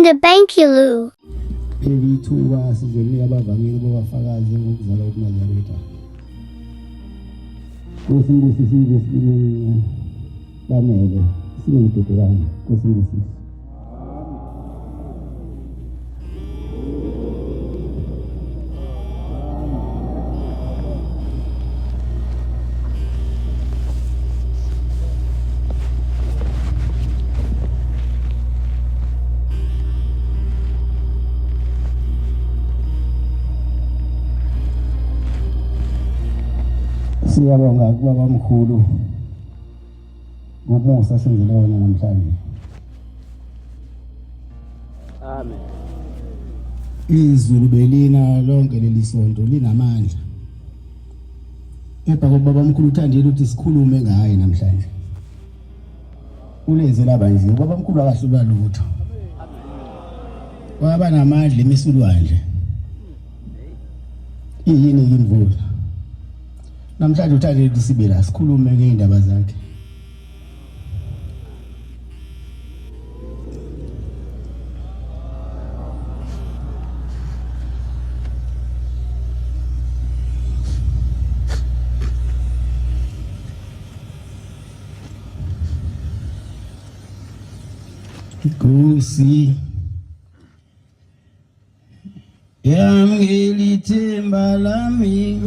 Nabankulu. Elithuba sizonika abavamile bobafakazi ngokuzalwa kuNazaretha. Kusimbusisi ngesibini banele sinengidodorana kusimbusisi. Siyabonga kubaba mkhulu ngomusa senzele wona namhlanje. Amen. Izulu belina lonke lelisonto linamandla. Kepha kubaba mkhulu uthandile ukuthi sikhulume ngaye namhlanje. Ulenzela banje ubaba mkhulu akahlulwa lutho. Waba namandla emisulwandle. Yini imvula. Namhlanje uthandile ukuthi sibe la sikhulume ngeindaba zakhe. Kusi yamngilithemba lami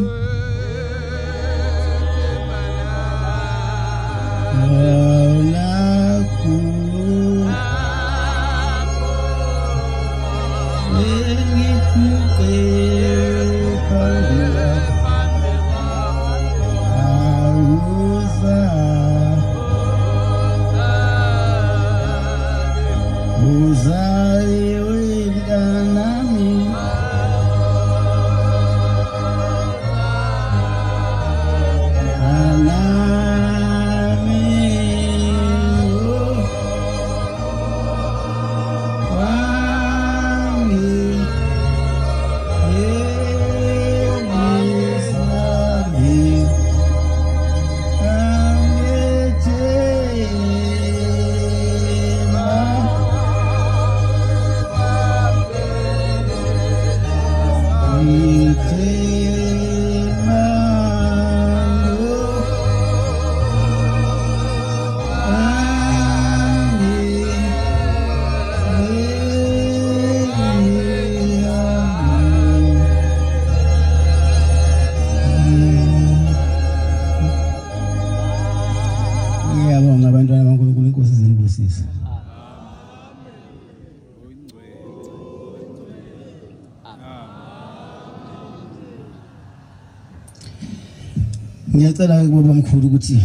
Ngiyacela kubaba mkhulu ukuthi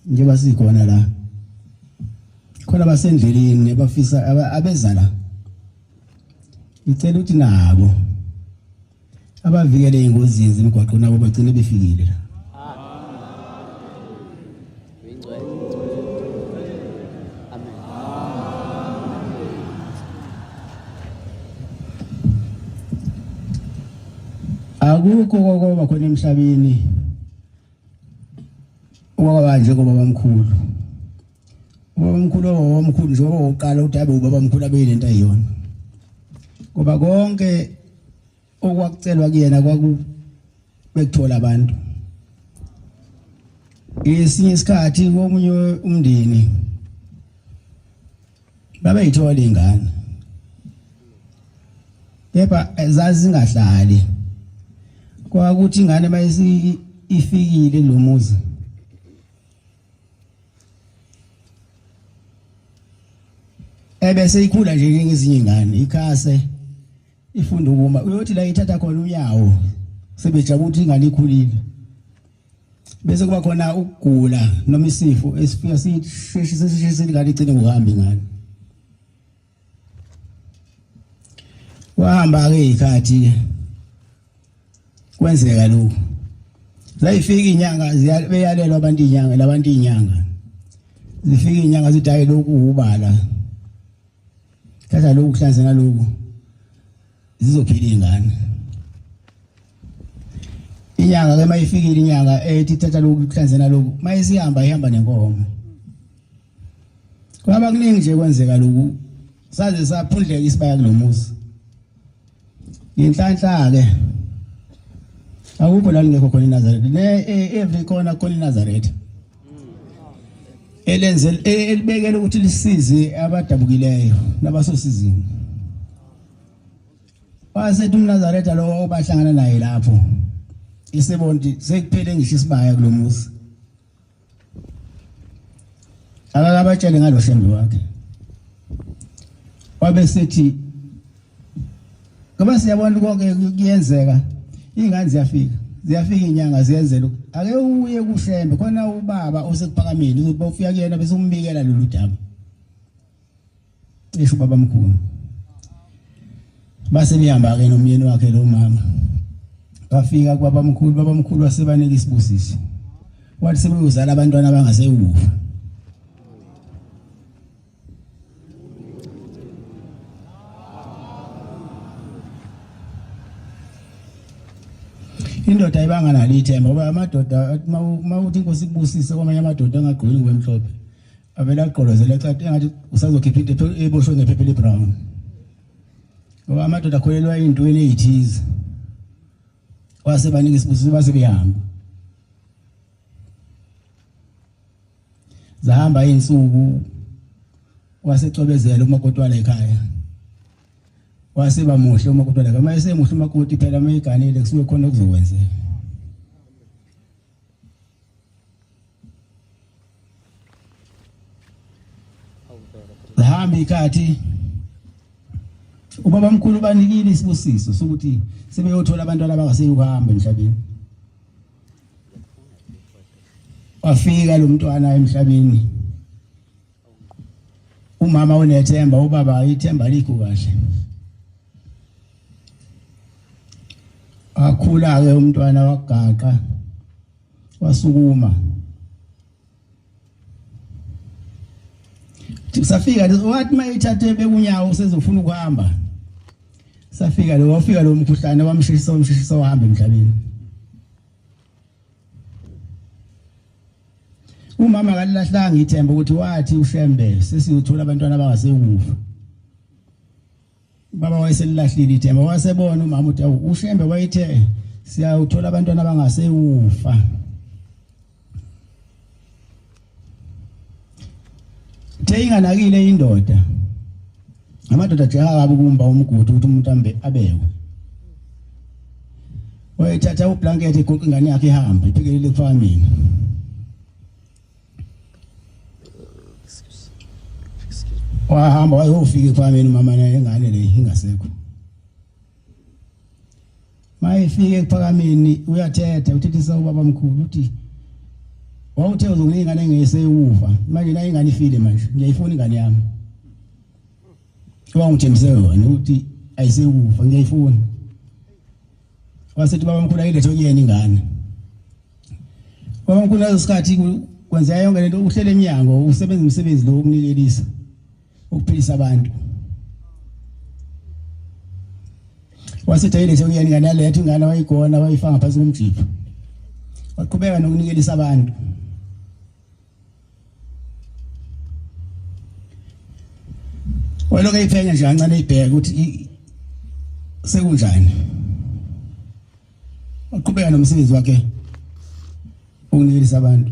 njengoba sikhona la khona basendleleni abafisa abeza la ngicela ukuthi nabo abavikele ingozini zemigwaqo nabo bagcine befikile la. Akukho kokuba khona emhlabeni okwabanje kubaba mkhulu. Ubaba mkhulu njengoba uqala ukuthi abe ubaba mkhulu abe lento ayiyona. Ngoba konke okwakucelwa kuyena bekuthola abantu. Esinye isikhathi komunye umndeni babeyithola ingane. Kepha zazi zingahlali. Kwakuthi ingane mayisi ifikile lo muzi ebese ikhula nje ngezinye ingane ikhase ifunda ukuma uyothi la ithatha khona unyawo sebejabula ukuthi ingane ikhulile bese kuba khona ukugula noma isifo esifika sisheshise ingane igcine ngokuhamba ingane. Wahamba ke ikhathi kwenzeka lokho zayifika inyanga ziyabeyalelwa abantu inyanga labantu inyanga zifika inyanga zithi hayi lokhu ubala katha lokhu kuhlanzena lokhu zizophila ingane. Inyanga ke mayifikile inyanga ethi thatha lokhu kuhlanzena lokhu mayisihamba ihamba nenkomo. Kwaba kuningi nje kwenzeka lokhu saze saphundleka isibaya kulomuzi inhlanhla ke akukho la ngekho khona iNazareth every corner khona iNazareth elenzele elibekele ukuthi lisize abadabukileyo nabasosizini wasethi uNazareth lo obahlangana naye lapho isebonti sekuphele ngisho isibaya kulomuzi akabatshele ngalo shembe wakhe wabe sethi ngoba siyabona konke kuyenzeka ingane ziyafika inyanga ziyenzela ake uye kushembe khona ubaba osekuphakameni ukuthi bawufika kuyena bese umbikela lolu daba esho baba mkhulu base bihamba ke nomyeni wakhe lo mama bafika kwaba mkhulu wasebanika isibusiso wathi sebeyozala abantwana abangasewufa indoda ayibanga nalo ithemba ngoba amadoda mawuthi inkosi ibusise kwamanye amadoda angagqoki ngwemhlophe avela aqolozela ecathi engathi usazokhipha into eboshwe ngephepha lebrown ngoba amadoda akholelwa intweni ezithize wasebanika isibusiso base behamba zahamba insuku wasecobezela umakotwala ekhaya waseba muhle umakotwala kama esemuhle umakoti phela mayiganile kusuke khona kuzokwenzeka hamba ikhathi ubaba mkhulu banikile isibusiso sokuthi sebeyothola abantwana abangaseyuhamba emhlabeni wafika lo mntwana emhlabeni umama unethemba ubaba ithemba likho kahle akhula ke umntwana wagaqa wasukuma safika wathi mayithathe bekunyawo usezofuna ukuhamba safika lo wafika lo mkhuhlane wamshishisa wahamba emhlabeni umama akalahlanga ithemba ukuthi wathi ushembe sesiyothola abantwana abangasekufa baba wayeselahlile ithemba wasebona umama uthi ushembe wayithe siyawuthola abantwana abangasekufa Teyinganakile indoda amadoda jaha kabukumba umgudu ukuthi umuntu abekwe wayethatha ublanket igoqa ingane yakhe ihamba iphikelele efamini wahamba wayofika efamini mama naye ingane le ingasekho mayifike ephakameni uyathetha uthethisa ubaba mkhulu uthi wawuthe uzongile ingane engeseyufa manje nayo ingane ifile manje ngiyayifuna ingane yami wangithembise yona ukuthi ayisekufa ngiyayifuna wasethi baba mkhulu ayilethe kuyena ingane baba mkhulu azosikhathi kwenza yonke lento uhlele eminyango usebenza umsebenzi lo wokunikelisa ukuphilisa abantu wasethi ayilethe kuyena ingane yalethe ingane wayigona wayifanga phansi komjipho waqhubeka nokunikelisa abantu waloke iphenya nje kancane ibheke ukuthi sekunjani waqhubeka nomsebenzi wakhe ukunikelisa abantu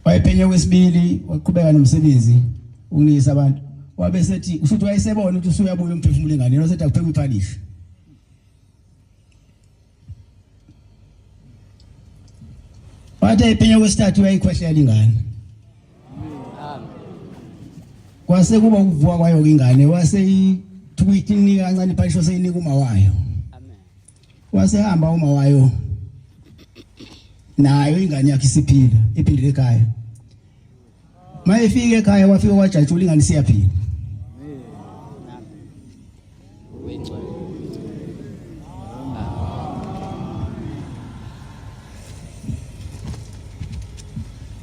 wayephenya kwesibili waqhubeka nomsebenzi ukunikelisa abantu wabe sethi usuthi wayesebona ukuthi usuyabuya umphefumulo engane nosethi akupheka iphalishi wathi ephenya kwesithathu wayikhwehlela ingane kwase kuba ukuvuka kwayo ingane waseyithukinika kancane iphalisho seyinika uma wayo amen wasehamba uma wayo nayo ingane yakhe isiphila iphindile ekhaya mayefika ekhaya wafika kwajatshula ingane siyaphila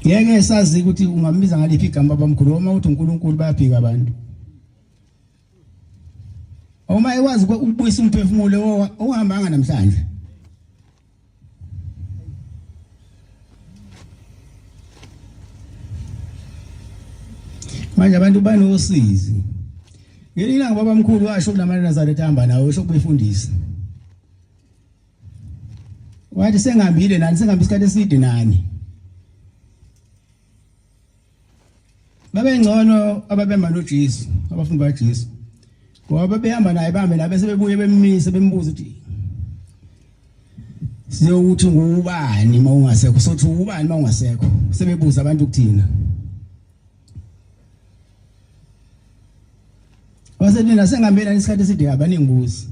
ngeke sazi ukuthi ungambiza ngaliphi igama baba mkhulu uma uthi uNkulunkulu bayaphika abantu uma ekwazi ukubuyisa umphefumulo ohambanga namhlanje manje abantu banosizi ngelilanga babamkhulu washo kulamanye Nazareth hamba nawe usho kubefundisa wathi sengihambile nani sengihambe isikhathi eside nani babengcono ababemba noJesu abafundi baJesu ngoba behamba naye bambe nabe sebebuye bemmise bembuza ukuthi siyokuthi ngubani mawungasekho sothi ubani mawungasekho sebebuza abantu ukuthina wasethi nina sengihambela isikhathi eside abaningibuza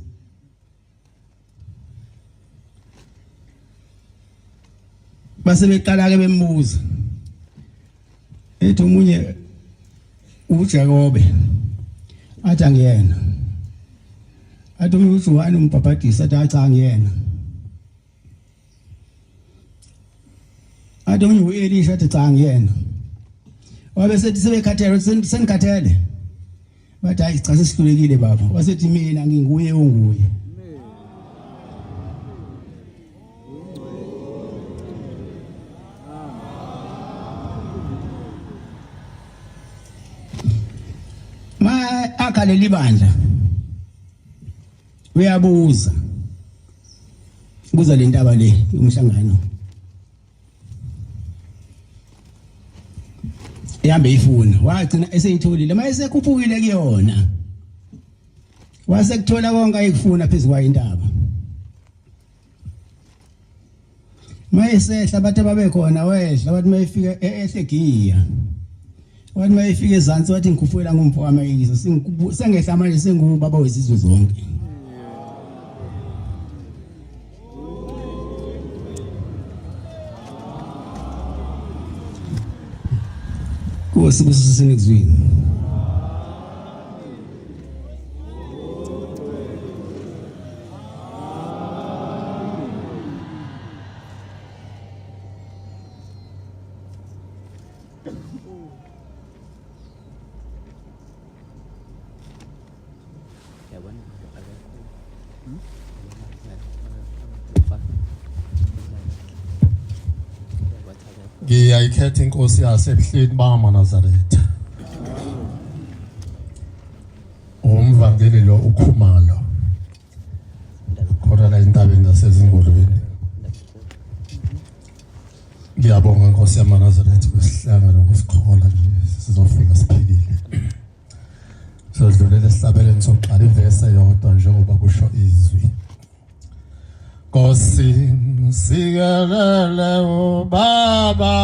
base beqala ke bembuza ethi umunye uJakobe athi angiyena athi uJohane umbhaphatisi athi cha angiyena athi uElisha athi cha angiyena wabe sethi sebekhathele senikhathele bathi hayi cha sesihlulekile baba wasethi mina nginguye onguye akhaleli bandla uyabuza buza le ntaba le umhlangano ihambe ifuna wagcina eseyitholile mase kuphukile kuyona wasekuthola konke ayikufuna phezulu kwayo intaba mayesehla bathi babekhona wehla bathi mayefika eHlegiya wathi mayefika ezantsi wathi ngikufuyela ngumfo wamayisa sengehla manje sengubaba wezizwe zonke kuwasibusisini kuzwini ngiyayikhetha inkosi yasebuhleni bamaNazaretha umvangeli lo ukhumalo khona la intabeni nasezingolweni ngiyabonga inkosi yamaNazaretha kwesihlangano ngosikhola nje sizofika siphilile sodlulela esihlabeleni sokuqala ivese yodwa njengoba kusho izwi Kosi sigelele ubaba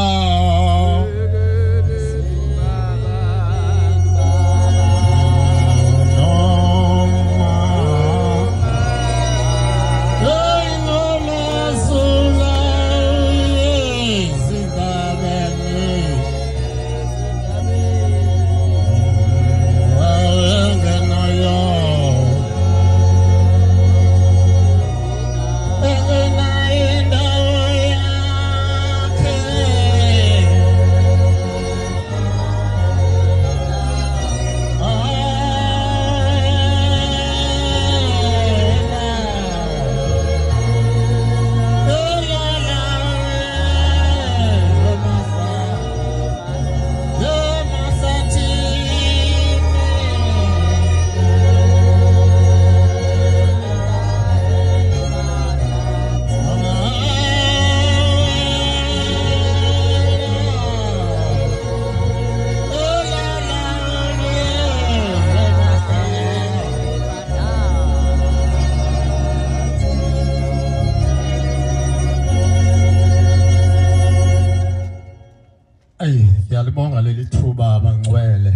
ngiyalibonga leli thuba abangcwele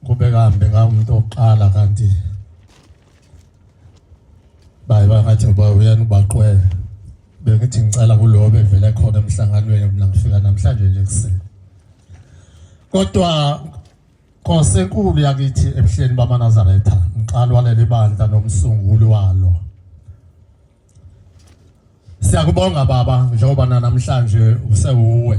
kube kambe ngawumuntu oqala kanti bayibathi uyana ubaqwele bengithi ngicela kulowo bevele khona emhlanganweni mina ngifika namhlanje nje kuseni kodwa Nkosi enkulu yakithi ebuhleni bamaNazaretha ngiqala waleli bandla nomsunguli walo siyakubonga baba njengoba namhlanje usewuwe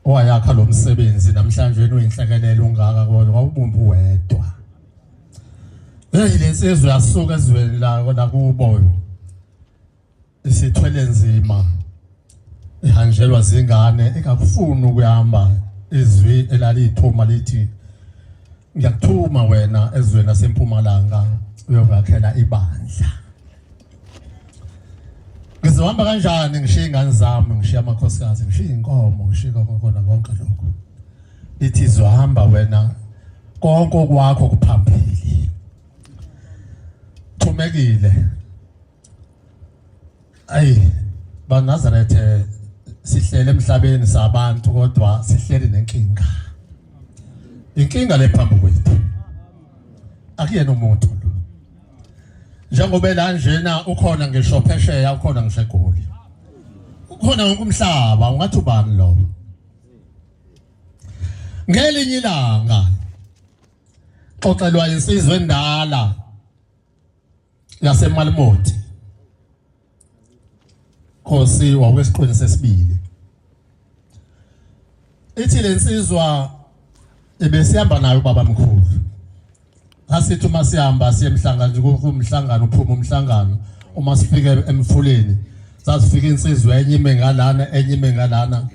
owayakha lo msebenzi namhlanje uyinhlekelelo ungaka kodwa awubumbu wedwa lensizwe yasuka ezweni la kubo isithwele nzima ihanjelwa zingane ekakufuna ukuyahamba izwi elaliphuma lithi ngiyakuthuma wena ezweni laseMpumalanga uyovakhela ibandla. Ngizohamba kanjani ngishiya ingane zami, ngishiya amakhosikazi, ngishiya inkomo, ngishiya khona konke lokho. Lithi zohamba wena konke okwakho kuphambili. Thumekile. Ayi baNazarethe sihlele emhlabeni sabantu kodwa sihleli nenkinga. Inkinga lephambi kwethu. Akuyena umuntu lo. Njengoba la njena ukhona ngisho phesheya, ukhona ngisho eGoli. Ukhona ngomhlaba, ungathi ubani lo? Ngelinye ilanga xoxelwa insizwe endala yaseMalimoti. Khosi wakwesiqweni sesibili. Ithi lensizwa ebesihamba nayo baba mkhulu. Asithi uma sihamba siye emhlangano kumhlangano uphuma umhlangano uma sifike emfuleni sasifika insizwe enye ime ngalana enye ime ngalana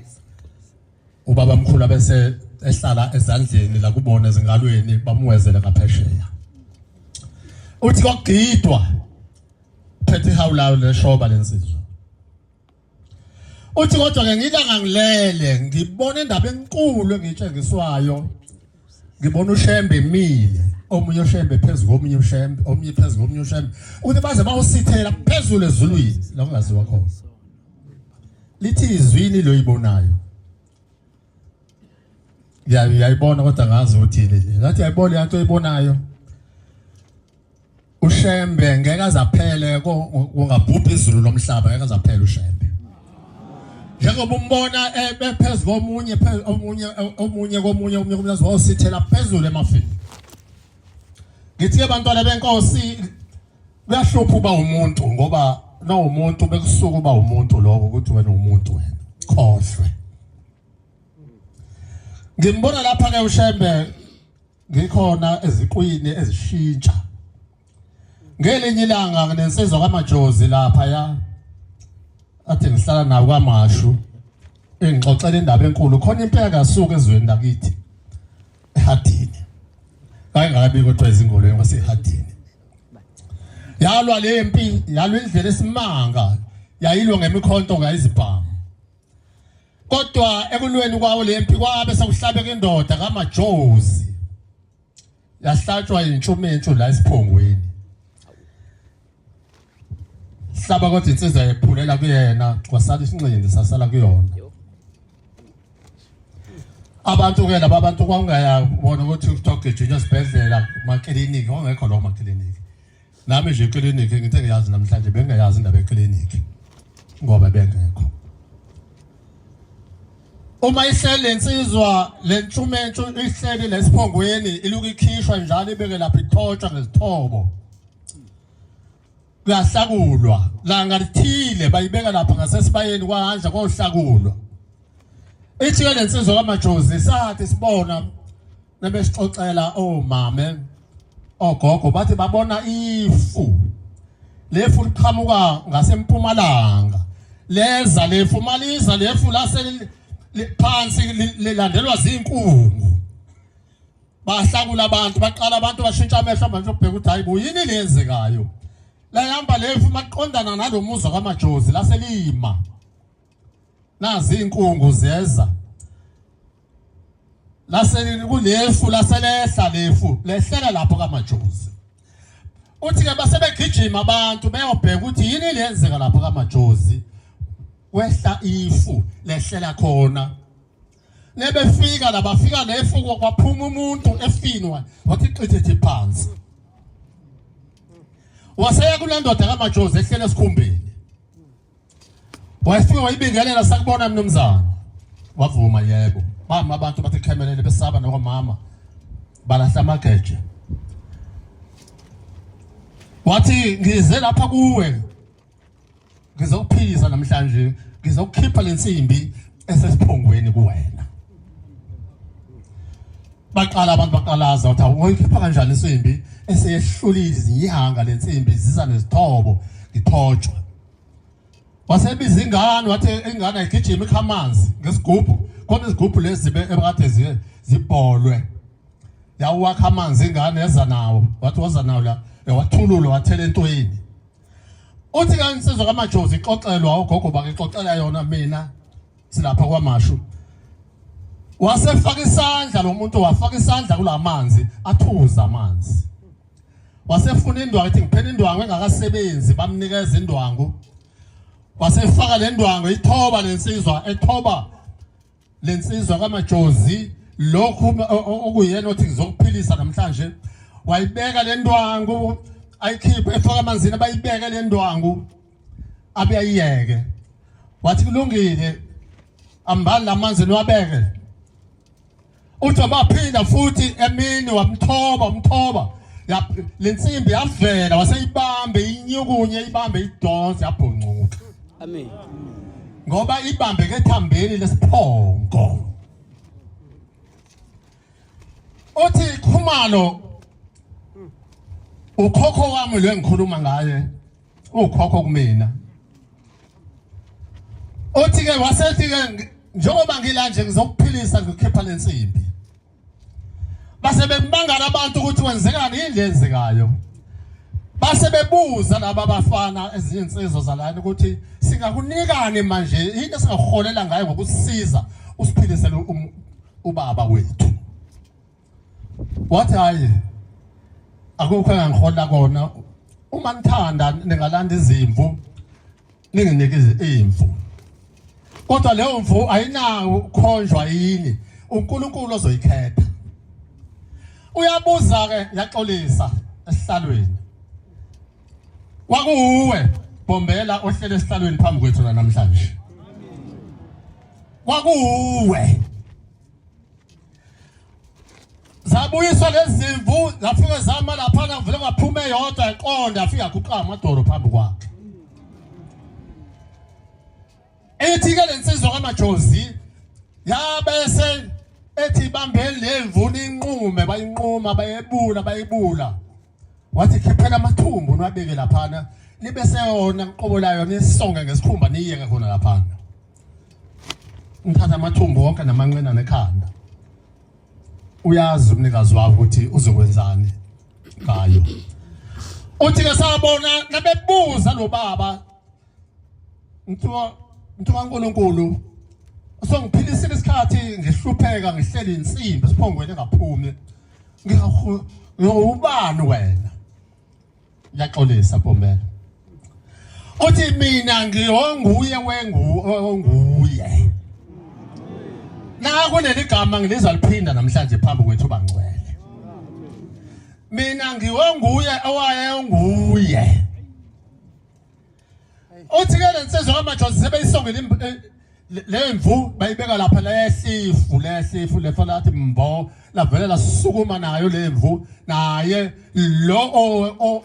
ubaba mkhulu bese ehlala ezandleni la kubona ezingalweni bamwezela ngaphesheya. Uthi kwagidwa phethe ihawulayo leshoba lensizwe. Uthi kodwa ke ngilanga ngilele ngibona indaba enkulu engitshengiswayo. Ngibona uShembe emile, omunye uShembe phezulu komunye uShembe, omunye phezulu komunye uShembe. Uthi baze bawusithela phezulu ezulwini la kungaziwa khona. Lithi izwini lo yibonayo. Yayibona kodwa ngazi uthini le. Ngathi yayibona into oyibonayo. uShembe ngeke azaphele kungabhubha izulu lomhlaba, ngeke azaphele uShembe. Njengoba umbona bephezulu komunye omunye komunye wawusithela phezulu emafini. Ngithi abantwana benkosi kuyahlupha uba umuntu ngoba umuntu bekusuka uba umuntu lokho ukuthi wena umuntu wena. Khohlwe. Ngimbona lapha ke uShembe ngikhona eziqwini ezishintsha. Ngelinye ilanga nginesizwe kaMajozi lapha ya. Athi ngihlala nawo kwaMashu engixoxela indaba enkulu khona impela kasuka ezweni lakithi eHadini. Kayingabi kodwa izingolo yonke eHadini. Yalwa lempi, yalwa indlela esimanga, yayilwa ngemikhonto ngayizibhamu. Kodwa ekulweni kwawo lempi kwabe sekuhlabeka indoda kaMajozi. Yahlatshwa intshumentshu la esiphongweni. Hlaba kodwa insizwa yephulela kuyena kwasala isinqindi sasala kuyona. Abantu ke laba bantu kwangayabona ukuthi uTogejinya sibhedlela makliniki ongekho lo makliniki. Nami nje ekliniki ngithe ngiyazi namhlanje bengayazi indaba ekliniki ngoba bengekho. Uma ihlele insizwa lentshumentshu ihlele lesiphongweni iluku ikhishwa njalo ibeke lapha ithotshwa ngezithobo. Kuyahlakulwa langa lithile bayibeka lapha ngasesibayeni kwahanja kohlakulwa. Ithi ke lensizwe kaMajozi sathi sibona nebesixoxela omame ogogo bathi babona ifu lefu liqhamuka ngaseMpumalanga leza lefu maliza lefu lase phansi lilandelwa zinkungu. Bahlakula abantu baqala abantu bashintsha amehlo manje ubheka ukuthi hayibo yini lenzekayo. La yamba lefu maqondana nalomuzo kaMajozi laselima. Nazi inkungu zeza. Laseli kulefu laselehla lefu lehlela lapho kaMajozi. Uthi ke basebegijima abantu beyobheka ukuthi yini lenzeka lapho kaMajozi. Wehla ifu lehlela khona. Nebefika la bafika lefu kwaphuma umuntu efinwa wathi qithithi phansi. Wasaya kulendoda kaMajozi ehlele esikhumbeni. Wafika wayibingelela sakubona mnumzana. Wavuma yebo. Bama abantu bathi khemelele besaba nokwamama. Balahla amageje. Wathi ngize lapha kuwe. Ngizokuphilisa namhlanje, ngizokukhipha lensimbi esesiphongweni kuwena. Baqala abantu baqalaza uthi awuyikhipha kanjani insimbi eseyehlulile izinyanga lensimbi ziza nezithobo ngithotshwa. Wasebiza ingane wathi ingane ayigijima ikhamanzi ngesigubhu khona izigubhu lezi ebekade zibholwe yawakha amanzi ingane eza nawo wathi waza nawo la wathulula wathela entweni uthi ke insizwa kaMajozi ixoxelwa ugogo bakixoxela yona mina silapha kwaMashu wasefaka isandla lo muntu wafaka isandla kulamanzi athuza amanzi wasefuna indwangu ethi ngiphela indwangu engakasebenzi bamnikeza indwangu wasefaka le ndwangu ithoba lensizwa ethoba lensizwa kaMajozi lokhu okuyena othi ngizokuphilisa namhlanje wayibeka le ndwangu ayikhiphe efaka amanzini bayibeke le ndwangu abe ayiyeke wathi kulungile ambala amanzi niwabeke uthi baphinda futhi emini wamthoba lensimbi yavela waseyibambe inyukunye ibambe idonsi yabhoncuka amen ngoba ibambe ke ethambeni lesiphongo uthi Khumalo ukhokho wami lo engikhuluma ngaye ukhokho kumina uthi ke wasethi ke njengoba ngila nje ngizokuphilisa ngikhipha lensimbi base bembangala abantu ukuthi wenzekani indlenzekayo base bebuza laba abafana ezinsizwa zalana ukuthi singakunikani manje into singaholela ngayo ngokusisiza usiphilisele ubaba wethu wathi hayi akukho engihola kona uma nithanda ningalanda izimvu ninginike izimvu kodwa leyo mvu ayinawo ukhonjwa yini uNkulunkulu ozoyikhetha uyabuza ke yaxolisa esihlalweni kwakuwe bombela ohlele esihlalweni phambi kwethu namhlanje kwakuwe zabuyiswa lezimvu zafika zama lapha ngivele ngaphume yodwa eqonda afika kuqama amadolo phambi kwakhe ethi ke lensizwa kaMajozi yabese ethi bambele lemvu inqume bayinquma bayebula wathi khiphela amathumbu nwabeke lapha libese yona ngiqobolayo nisonge ngesikhumba niyeke khona lapha ngithatha amathumbu wonke namanqina nekhanda uyazi umnikazi wakho ukuthi uzokwenzani ngayo uthi ke sabona nabebuza lo baba mthiwa uNkulunkulu usongiphilisile isikhathi ngihlupheka ngihleli insimbi siphongweni engaphumi ngiyubani wena yaxolisa bombela uthi mina ngiyonguye wenguye naku leli gama ngilizwa liphinda namhlanje phambi kwethu bangcwele mina ngiwonguye owayenguye uthi ke lensizwa kaMajozi sebeyisongela lemvu bayibeka lapha lehlifu lefalathi mbo lavela lasukuma nayo lemvu naye lo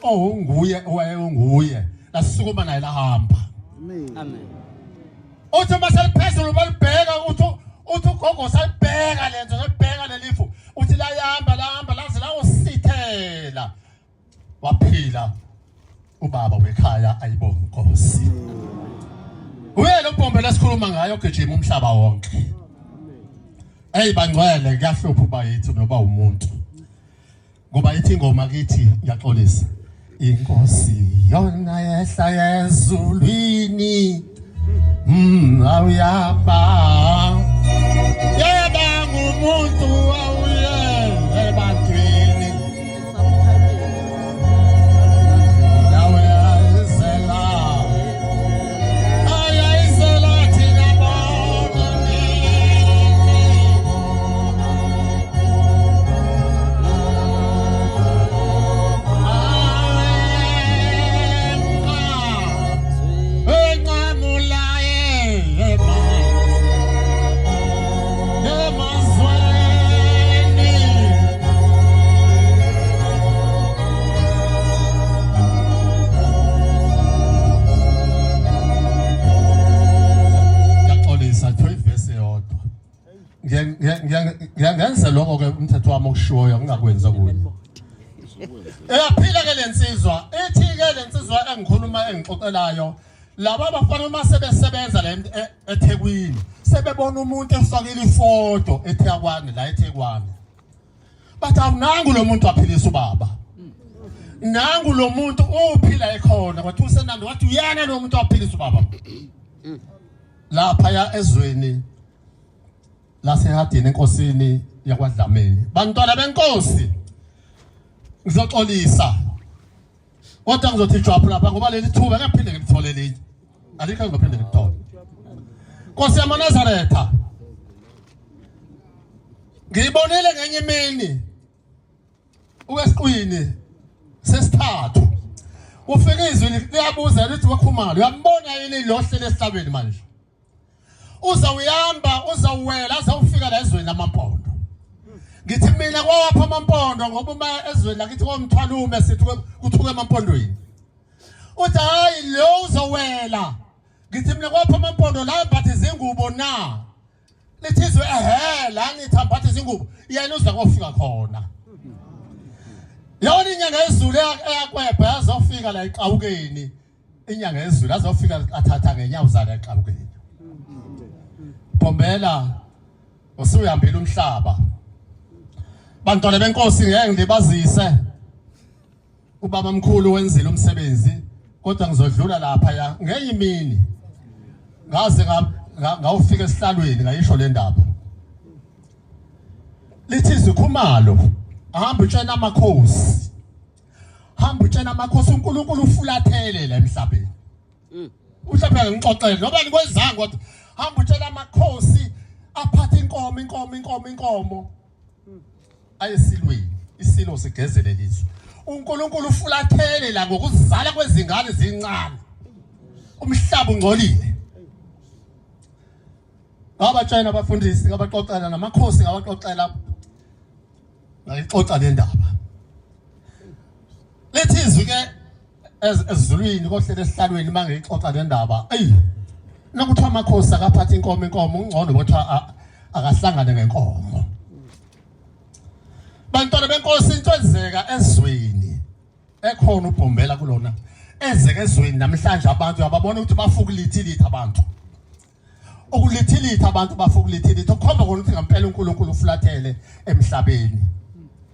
onguye owayenguye lasukuma naye lahamba amen uthi maseliphezulu balibheka uthi ugogo sayibheka lento sayibheka lelifu uthi layamba laze lawo sithela waphila ubaba wekhaya ayibonga inkosi uyelo bombe lesikhuluma ngayo gejima umhlaba wonke hey bangcwele kuyahlupha uba yithi noba umuntu ngoba ithi ingoma kithi ngiyaxolisa inkosi yona yehla ezulwini awuyaba yeba ngumuntu awuye ebantwini ngiyangenza lokho ke umthetho wami okushoyo ngingakwenza kuyo eyaphila ke lensizwa ethi ke lensizwa engikhuluma engixoxelayo laba bafana uma sebesebenza la eThekwini sebebona umuntu efakile ifoto eThekwani la eThekwani bathi awunangu lo muntu waphilisa ubaba nangu lo muntu uphila ekhona kwathi usenandi wathi uyena lo muntu waphilisa ubaba lapha ya ezweni lasehadini enkosini yakwaDlamini bantwana benkosi ngizoxolisa kodwa ngizothi jwaphu lapha ngoba leli thuba ngaphinde ngilithole linye alikho ngizophinde ngilithole Nkosi yamaNazaretha ngiyibonile ngenye imini uwesiqwini sesithathu ufike izwi liyabuza lithi wakhumalo uyambona yini lo hlele esihlabeni manje uzawuyamba uzawuwela azawufika la ezweni lamampondo ngithi mina kwawapha amampondo ngoba uma ezweni lakithi komthwalume sithi kuthuke emampondweni uthi hayi lo uzawela ngithi mina kwawapha amampondo la mbathe izingubo na lithi izwe la nithi mbathe izingubo yena uza kofika khona yona inyanga yezulu eyakwebhe azofika la eqawukeni inyanga yezulu azofika athatha ngenyawo zala eqawukeni Bombela usuyambile umhlaba bantwana benkosi ngeke ngibazise ubaba mkhulu wenzile umsebenzi kodwa ngizodlula lapha ya ngenye imini ngaze ngawufika esihlalweni ngayisho le ndaba lithi izikhumalo ahamba utshena amakhosi hamba utshena amakhosi uNkulunkulu ufulathele la emhlabeni uhlapha ngixoxele ngoba nikwenzanga kodwa hamba utshela amakhosi aphathe inkomo ayesilweni isilo sigezele lizwe uNkulunkulu ufulathele la ngokuzala kwezingane zincane umhlaba ungcolile abatshayina abafundisi ngabaxoxela namakhosi ngabaxoxela ngayixoxa le ndaba lethi izwi ke ezulwini kohlele esihlalweni mangixoxa le ndaba nakuthiwa amakhosi akaphatha inkomo ungcono kuthiwa akahlangane ngenkomo bantwana benkosi into ezeka ezweni ekhona uBhombela kulona ezeka ezweni namhlanje abantu ababona ukuthi bafuka lithilitha abantu ukulithilitha abantu bafuka lithilitha khomba khona ukuthi ngempela uNkulunkulu ufulathele emhlabeni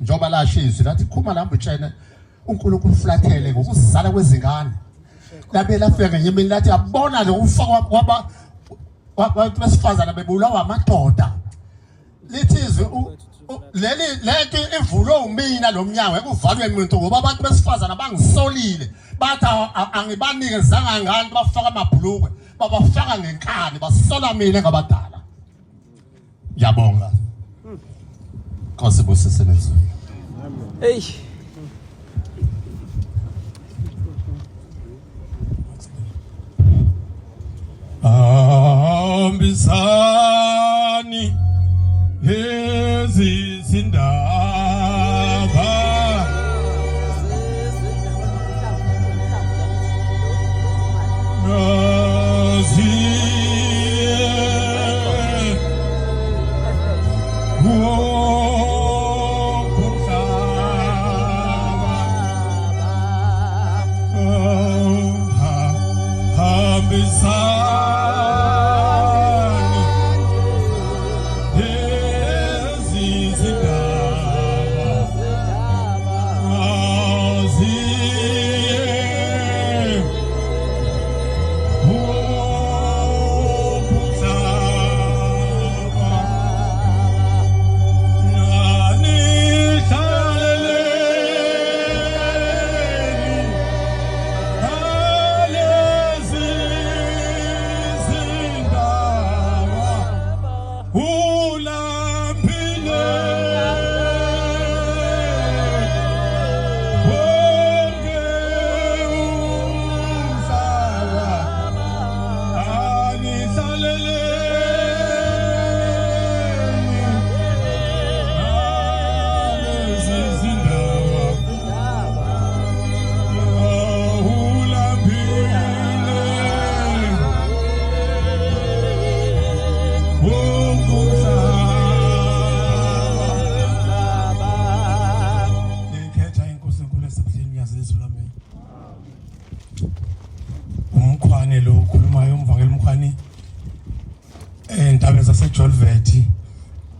njoba lashizwe lathi khuma lamba utshene uNkulunkulu ufulathele ngokuzala kwezingane labela fika ngenye imini lathi yabona lo ufaka kwabantu besifazana bebulawa amadoda lithi izwi lento ivulwe umina lo mnyango ekuvalwe umuntu ngoba abantu besifazana bangisolile bathi angibanikezanga ngani bafaka amabhlukwe babafaka ngenkani basola mina ngabadala ngiyabonga Nkosi busise nezwi hey Ambisani ezizindaba Oh,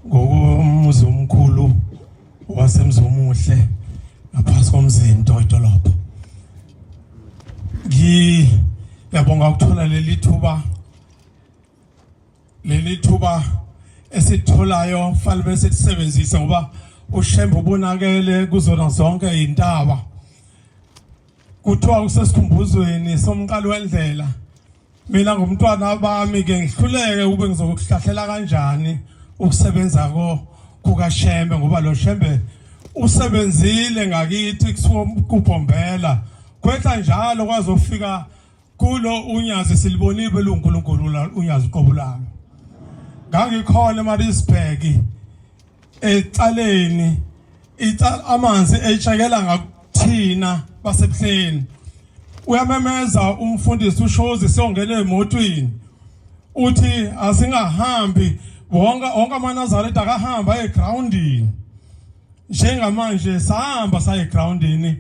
ngokomuzi omkhulu wasemzomuhle ngaphansi komzinto edolobha. Ngiyabonga ukuthola leli thuba esitholayo fanele bese sisebenzise ngoba ushembe ubonakele kuzona zonke izintaba. Kuthiwa kusesikhumbuzweni somqalo wendlela. Mina ngumntwana bami ke ngihluleke ube ngizokuhlahlela kanjani ukusebenza kukaShembe ngoba lo Shembe usebenzile ngakithi kubhombela kwetha njalo kwazofika kulo unyazi silibonile uNkulunkulu unyazi uqobulalo. Ngangikhona eMaritzburg ecaleni amanzi etshekela ngakuthina basebuhleni. Uyamemeza umfundisi uShozi siyongena emotweni uthi asingahambi wonke amaNazaretha akahamba egroundini. Njengamanje sahamba saye egroundini.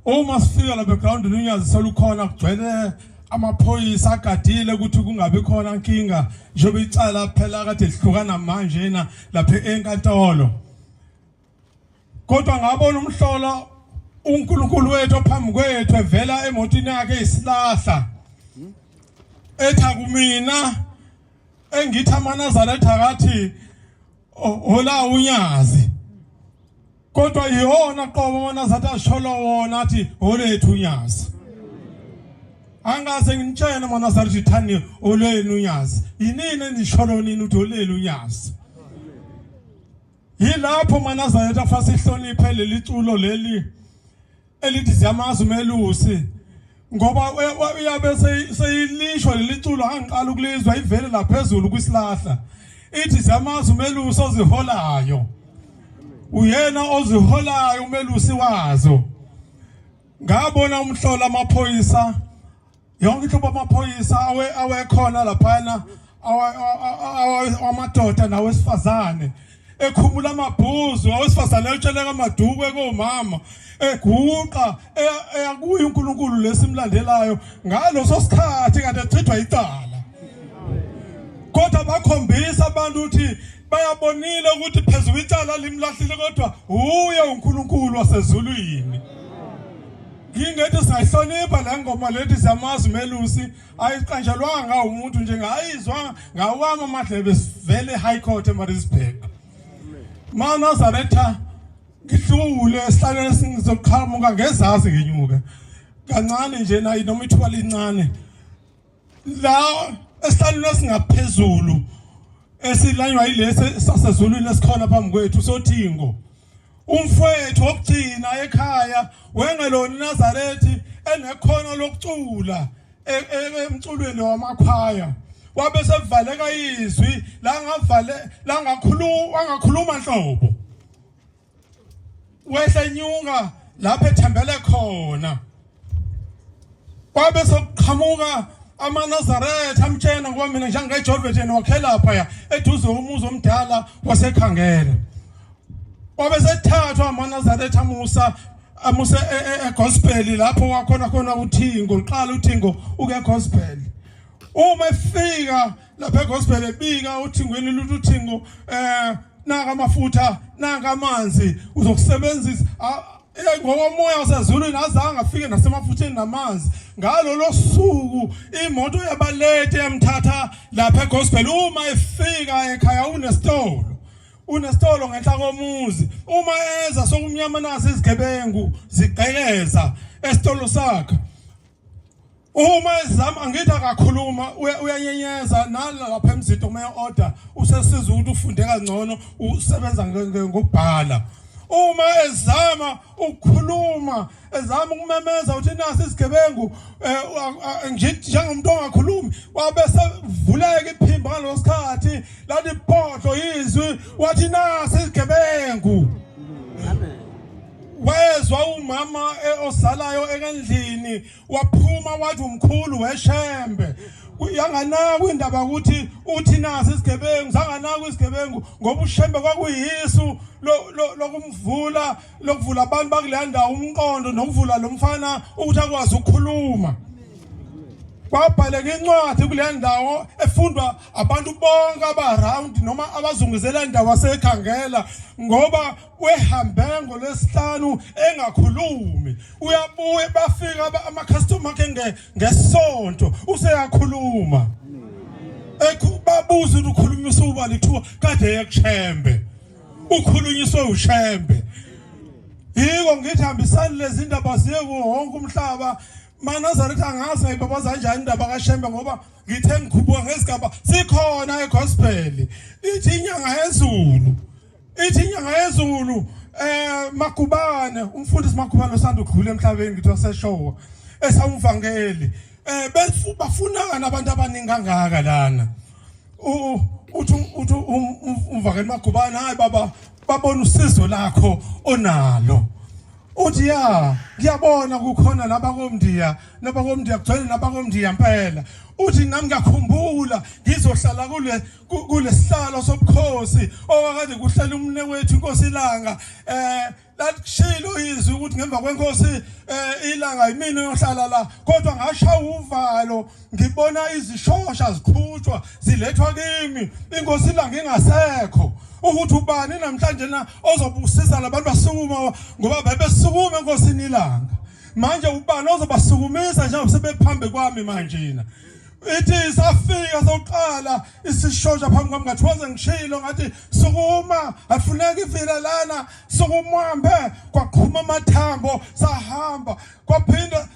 Uma sifika lapha egroundini unyazi solukhona kugcwele amaphoyisa agadile ukuthi kungabi khona inkinga njengoba icala phela kade lihlukana manje na lapha enkantolo. Kodwa ngabona umhlola uNkulunkulu wethu ophambi kwethu evela emotini yakhe isilahla etha kumina engithi amaNazaretha akathi hola unyazi. Kodwa yona qobo amaNazaretha asholo wona athi holethu unyazi. Angaze ngitshena amaNazaretha ithani olenu unyazi. Yinini nisholo nini uthi olelu unyazi. Yilapho amaNazaretha afase ihloniphe leli culo leli elithi ziyamazi umelusi ngoba uyabe seyilishwa leli culo angiqala ukulizwa ivele laphezulu kwisilahla ithi ziyamazi umelusi oziholayo. Uyena oziholayo umelusi wazo. Ngabona umhlola amaphoyisa yonke ihlobo amaphoyisa awekhona laphana amadoda nawesifazane ekhumula amabhuzu awesifazane utsheleka amaduku ekomama eguqa eyakuyo uNkulunkulu lesimlandelayo ngaloso sikhathi kade echithwa icala. Kodwa bakhombisa abantu ukuthi bayabonile ukuthi phezulu icala limlahlile kodwa uye uNkulunkulu wasezulwini. Ngingethi sayihlonipha le ngoma lethi ziyamazi umelusi ayiqanjelwanga umuntu nje ngayizwa ngawama amadlebe sivele High Court eMaritzburg. amaNazaretha ngihlule esihlalweni singizoqhamuka ngezazi ngenyuka kancane nje nayi noma ithuba lincane la esihlalweni esingaphezulu esilanywa yilesi sasezulwini esikhona phambi kwethu sothingo. Umfowethu wokugcina ekhaya wengelona iNazarethi enekhono lokucula emculweni wamakhwaya. Wabe sevaleka izwi la ngakhuluma nhlobo. Wehle nyunga lapha ethembele khona. Wabe soqhamuka amaNazaretha amtshena ngoba mina njengeJovethen wakhe lapha eduze umuzi omdala wasekhangela. Wabe sethathwa amaNazaretha amuse egospel lapho wakhona khona uthingo uqala uthingo uke gospel. Uma efika lapha egospel ebika uthingweni luthingo naka amafutha naka amanzi uzokusebenzisa ngokomoya wasezulwini azange afike nasemafutheni namanzi. Ngalolo suku imoto yabalete yamthatha lapha egospel. Uma efika ekhaya unesitolo ngenhla komuzi. Uma eza sokumnyama nasi izigebengu zigqekeza esitolo sakhe. Uma ezama angithi akakhuluma uyanyenyeza nalapha emzito umeya order usesiza ukuthi ufunde kangcono usebenza ngokubhala. Uma ezama ukukhuluma ezama ukumemeza uthi nasi isigebengu ngithi njengomuntu ongakhulumi wabe sevuleka iphimbo ngalosikhathi lathi iphotho izwi wathi nasi isigebengu. Wezwa umama osalayo ekendlini waphuma wathi umkhulu weShembe yanganaka indaba ukuthi uthi nasi isigebengu zanganaka isigebengu ngoba uShembe kwakuyisu lokumvula lokuvula abantu bakulanda umqondo nokuvula lo mfana ukuthi akwazi ukukhuluma. kwabhaleka incwadi kule ndawo efundwa abantu bonke abaround noma abazungezela indawo wasekhangela ngoba wehambe ngolesihlanu engakhulumi uyabuye bafika ama-customer akhe ngesonto useyakhuluma babuza ukuthi ukhulunyiswa uba lithuba kade yekushembe ukhulunyiswe ushembe yiko ngithi hambisani lezi ndaba ziye wonke umhlaba maNazaretha angazi ayibabaza kanjani indaba kaShembe ngoba ngithe ngikhuphuka ngesigaba sikhona egospel ithi inyanga yezulu Magubane umfundisi Magubane osanda ukudlula emhlabeni ngithi waseshowa esawumvangeli bafunana abantu abaningi kangaka lana uthi umvangeli Magubane hayi baba babona usizo lakho onalo uthi ya ngiyabona kukhona nabakomndiya kugcwele nabakomndiya impela uthi nami ngiyakhumbula ngizohlala kule sihlalo sobukhosi owakade kuhlala umnewethu inkosi ilanga lakushilo izwi ukuthi ngemva kwenkosi ilanga yimina yohlala la kodwa ngashaya uvalo ngibona izishosha ziqhutshwa zilethwa kimi inkosi ilanga ingasekho ukuthi ubani namhlanje na ozobusisa labantu basukuma ngoba bebesukuma enkosini ilanga manje ubani ozobasukumisa njengoba sebephambe kwami manje na ithi safika soqala isishosha phambi kwami ngathi waze ngishilo ngathi sukuma afuneka ivila lana sukumambe kwaqhuma amathambo sahamba kwaphinda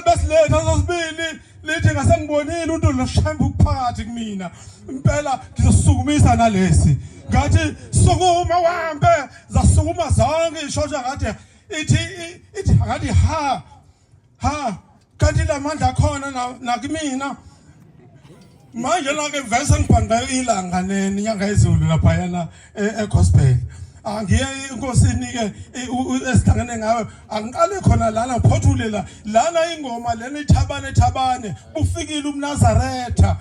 basiletha sosibili lithi ngasengibonile uNtu loShembe ukuphakathi kumina impela ngizosukumisa nalesi ngathi sukuma wambe zasukuma zonke ishosha ngathi ithi ngathi ha kanti lamandla khona nakimina manje la-ke vese ngibhanqe ilanga nenyanga yezulu lapha yana egospel angiye inkosini-ke esihlangene ngayo angiqale khona lana ngiphothule lana ingoma lena ithabane ufikile umNazaretha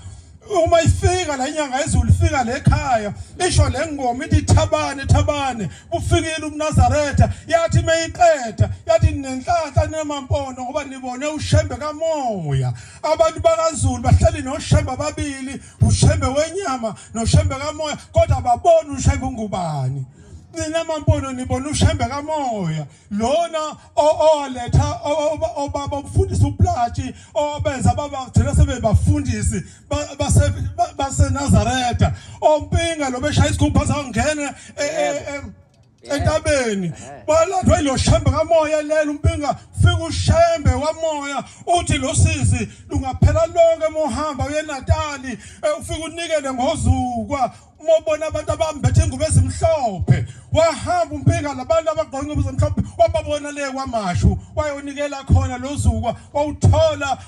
uma ifika la inyanga yezulu ifika le ekhaya isho le ngoma ithi thabane ufikile umNazaretha yathi mayiqeda yathi nenhlanhla nemampondo ngoba nibone uShembe kamoya abantu bakaZulu bahleli noShembe ababili uShembe wenyama noShembe kamoya kodwa babona uShembe ungubani nina mampondo nibona uShembe kamoya lona oletha obaba umfundisi uPlatshe obenza baba thina sebebafundisi base Nazaretha ompinga lo beshaya isigubha sangena entabeni balandwa lo Shembe kamoya lela umpinga fika uShembe kamoya uthi lo sisi lungaphela lonke mohamba uyeNatali ufika unikele ngozukwa mobona abantu abambethe ingubo ezimhlophe wahamba umpinga labantu abagqoke ingubo ezimhlophe wababona le kwamashu wayonikela khona lozukwa wawuthola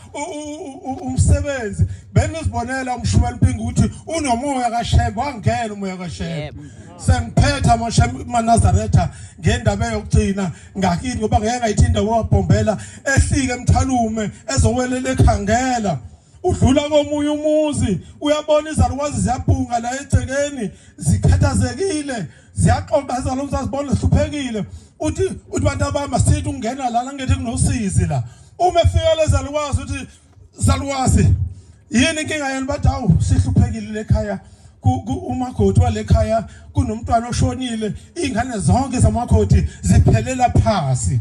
umsebenzi benizibonela umshumela umpinga ukuthi unomoya kaShembe wangena umoya kaShembe sengiphetha maNazaretha ngendaba yokugcina ngakini ngoba ngeke ngayithinda wabhombela ehlike emthalume ezowelela ekhangela udlula komunye umuzi uyabona izalukwazi ziyabhunga la egcekeni zikhathazekile ziyaxoxa izalukwazi zibona zihluphekile uthi bantu abama sithi ungena lana ngethi kunosizi la uma efika lezalukwazi uthi zalukwazi yini inkinga yenu bathi awu sihluphekile lekhaya umakoti walekhaya kunomntwana oshonile ingane zonke zamakhoti ziphelela phasi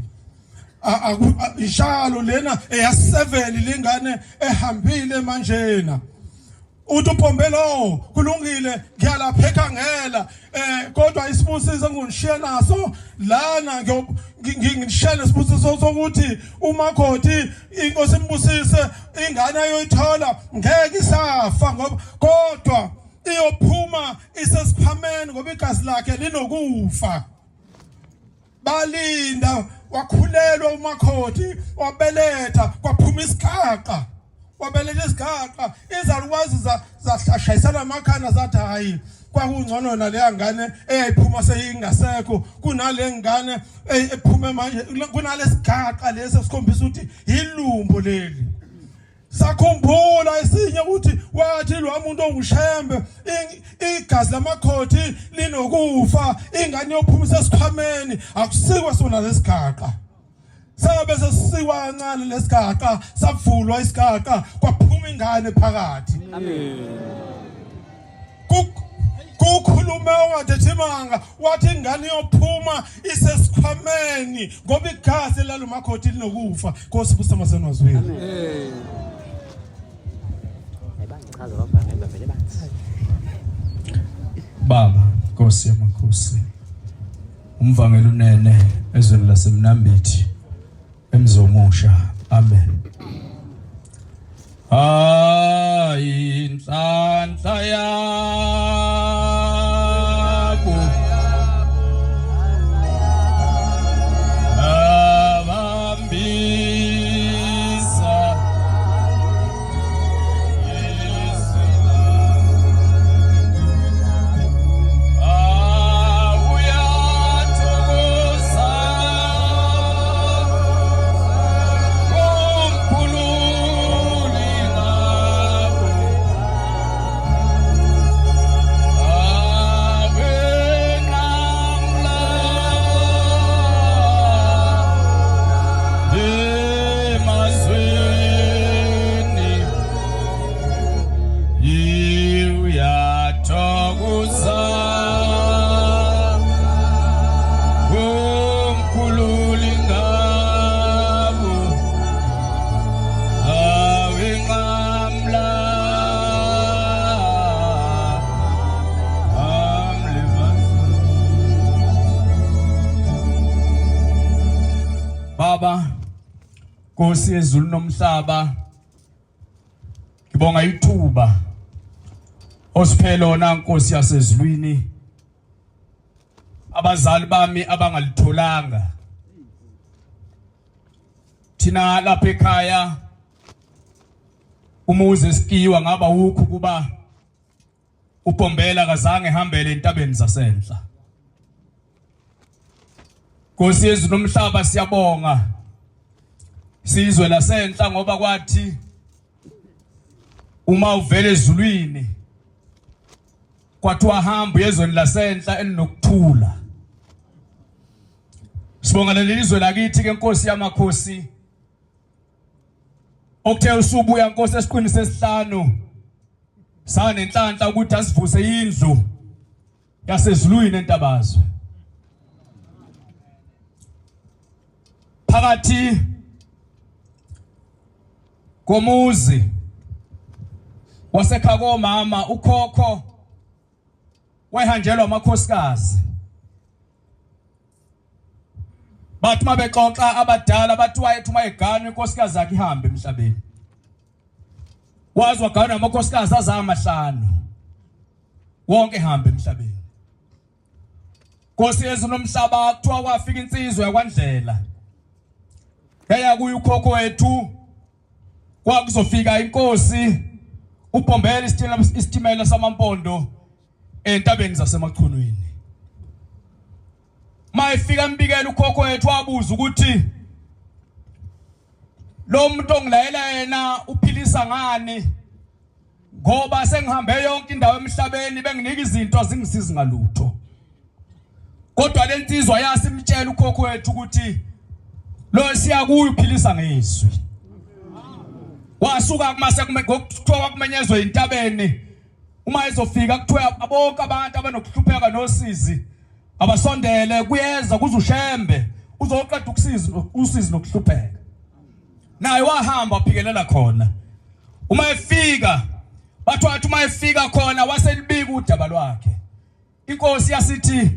ishalo lena eya7 lengane ehambile manjena uthi uphombelo kulungile ngiyalapha ekhangela kodwa isibusiso nginishiya naso lana ngingishiya isibusiso sokuthi umakoti inkosi imbusise ingane ayoyithola ngeke isafa ngoba kodwa iyophuma isesiphameni ngoba igazi lakhe linokufa balinda wakhulelwa umakoti wabeletha kwaphuma isigaqa wabeletha isigaqa izalukwazi zahlashayisana amakhana zathi hayi kwakungcono naleya ngane eyayiphuma seyingasekho kunale ngane ephume manje kunalesigaqa lesi esikhombisa ukuthi ilumbo leli sakhumbula esinye ukuthi wathi lo muntu onguShembe igazi lamakhoti linokufa ingane yophumisa esikhwameni akusikwa sona lesigaqa sabe sesisikwa kancane lesigaqa savulwa isigaqa kwaphuma kuphuma ingane phakathi. Kukhulume ongathethimanga wathi ingane yophuma isesikhwameni ngoba igazi lalumakhothi linokufa Nkosi busa masenwazweni. Baba Nkosi yamakhosi umvangelo unene ezweni laseMnambithi emzomusha amen. Hayi inhlanhla yabo abambisa izila awuyathokoza Baba Nkosi yezulu nomhlaba ngibonga ithuba osiphela ona Nkosi yasezulwini abazali bami abangalitholanga thina lapha ekhaya umuzi esikiwa ngaba ukho kuba uPombela kazange ehambele entabeni zasenhla. Nkosi yezulu nomhlaba siyabonga sizwe lasenhla ngoba kwathi uma uvele ezulwini kwathi wahamba ezweni lasenhla elinokuthula. Sibonga lelizwe lakithi ke Nkosi yamakhosi okuthe usubuya Nkosi esiqwini sesihlanu sanenhlanhla ukuthi asivuse indlu yasezulwini entabazwe. Phakathi komuzi wasekhako mama ukhokho wayihanjelwa amakhosikazi bathi mabexoxa abadala bathi wayethu mayegana inkosikazi yakhe ihambe emhlabeni. Wazwa gana amakhosikazi azamahlanu wonke ehambe emhlabeni. Nkosi yezulu nomhlaba kuthiwa kwafika insizwe yakwaNdlela yaya kuyo ukhokho wethu kwakuzofika inkosi uPombela isitimela samampondo entabeni zasemachunwini. Mayifika embikela ukhokho wethu wabuza ukuthi lo muntu ongilayela yena uphilisa ngani ngoba sengihambe yonke indawo emhlabeni benginika izinto zingisizi ngalutho. Kodwa lensizwa yasimtshela ukhokho wethu ukuthi lo siya kuyo uphilisa ngezwi. Wasuka kumase kuthiwa kumenyezwe intabeni uma ezofika kuthiwa bonke abantu abanokuhlupheka nosizi abasondele kuyeza kuzushembe uzoqeda usizi nokuhlupheka. Naye wahamba waphikelela khona. Uma efika bathi wathi uma efika khona waselibika udaba lwakhe. Inkosi yasithi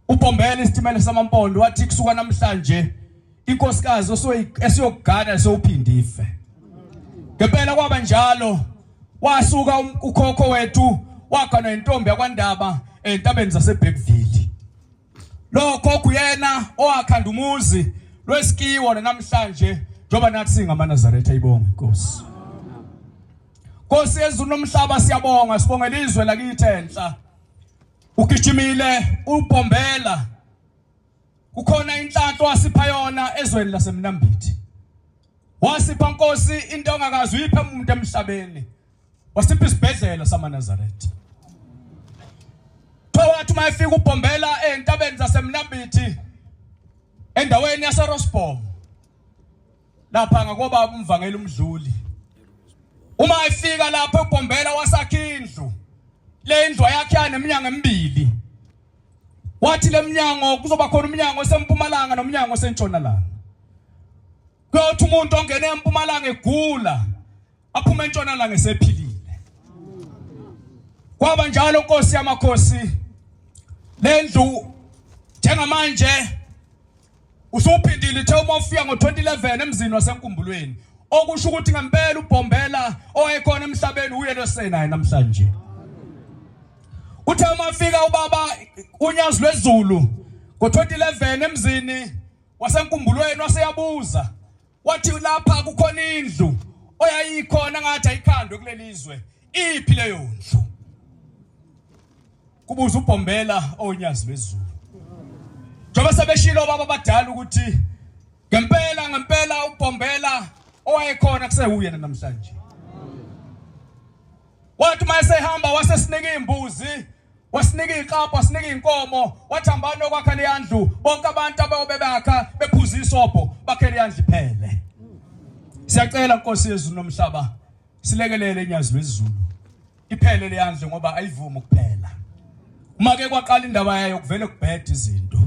uPombela isitimela samampondo wathi kusuka namhlanje inkosikazi esiyokugana esophindife. Ngempela kwaba njalo wasuka ukhokho wethu wakana intombi yakwaNdaba entabeni zaseBeckville. Lo khokho yena owakhanda umuzi lwesikiwo namhlanje njoba nathi singamaNazaretha ayibonga Nkosi. Nkosi yezulu nomhlaba siyabonga sibonga lizwe lakithi enhla. Ugijimile uPombela kukhona inhlanhla wasipha yona ezweni laseMnambithi. Wasipha Nkosi into ongakazi uyiphe umuntu emhlabeni. Wasipha isibhedlela samaNazaretha. Wathi mayifika uPombela entabeni zaseMnambithi endaweni yaseRosbom lapha ngakoba umvangeli umdluli Uma efika lapho eBhombela wasakha indlu. Le ndlu yakhe yaneminyango emibili. Wathi leminyango kuzoba khona umnyango osempumalanga nomnyango osentshonalanga. Kuyothi umuntu ongene empumalanga egula aphuma entshonalanga esephilile. Kwaba njalo Nkosi yamakhosi. Le ndlu njengamanje usuphindile uma ufika ngo2011 emzini waseNkumbulweni. Okusho ukuthi ngempela uBhombela owayekhona emhlabeni uye loSenayi namhlanje. Uthe mafika ubaba uNyazi lweZulu ngo2011 emzini waseNkumbulweni waseyabuza wathi lapha kukhona indlu oyayikhona ngathi ayikhandwe kulelizwe iphi leyo ndlu. Kubuza uBhombela oNyazi lweZulu. Njoba sebeshilo baba badala ukuthi ngempela uBhombela owayekhona kusewuye namhlanje. Wathi mayesehamba wasesinika imbuzi, wasinika iqapha, wasinika inkomo, wathambana okwakha le yandlu, bonke abantu ababebakha bephuza isobho bakhe le yandlu iphele. Siyacela Nkosi yezulu nomhlaba silekelele eNyazi lweZulu. Iphele le yandlu ngoba ayivumi ukuphela. Uma ke kwaqala indaba yayo kuvele kubhede izinto.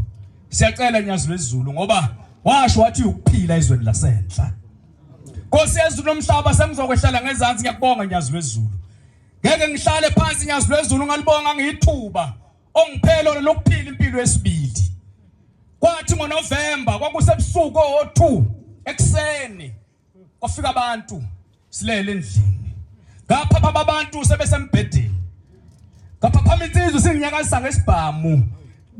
Siyacela eNyazi lweZulu ngoba washo wathi ukuphila izweni lasenhla. Nkosi yezulu nomhlaba sengizokwehlala ngezansi ngiyakubonga eNyazi lweZulu. Ngeke ngihlale phansi eNyazi lweZulu ngalibonga ngiyithuba ongiphelo lokuphila impilo yesibili. Kwathi ngoNovember kwakusebusuku o2 ekseni kwafika abantu silele endlini. Ngaphapha abantu sebesembhedeni. Ngaphapha insizwe singinyakazisa ngesibhamu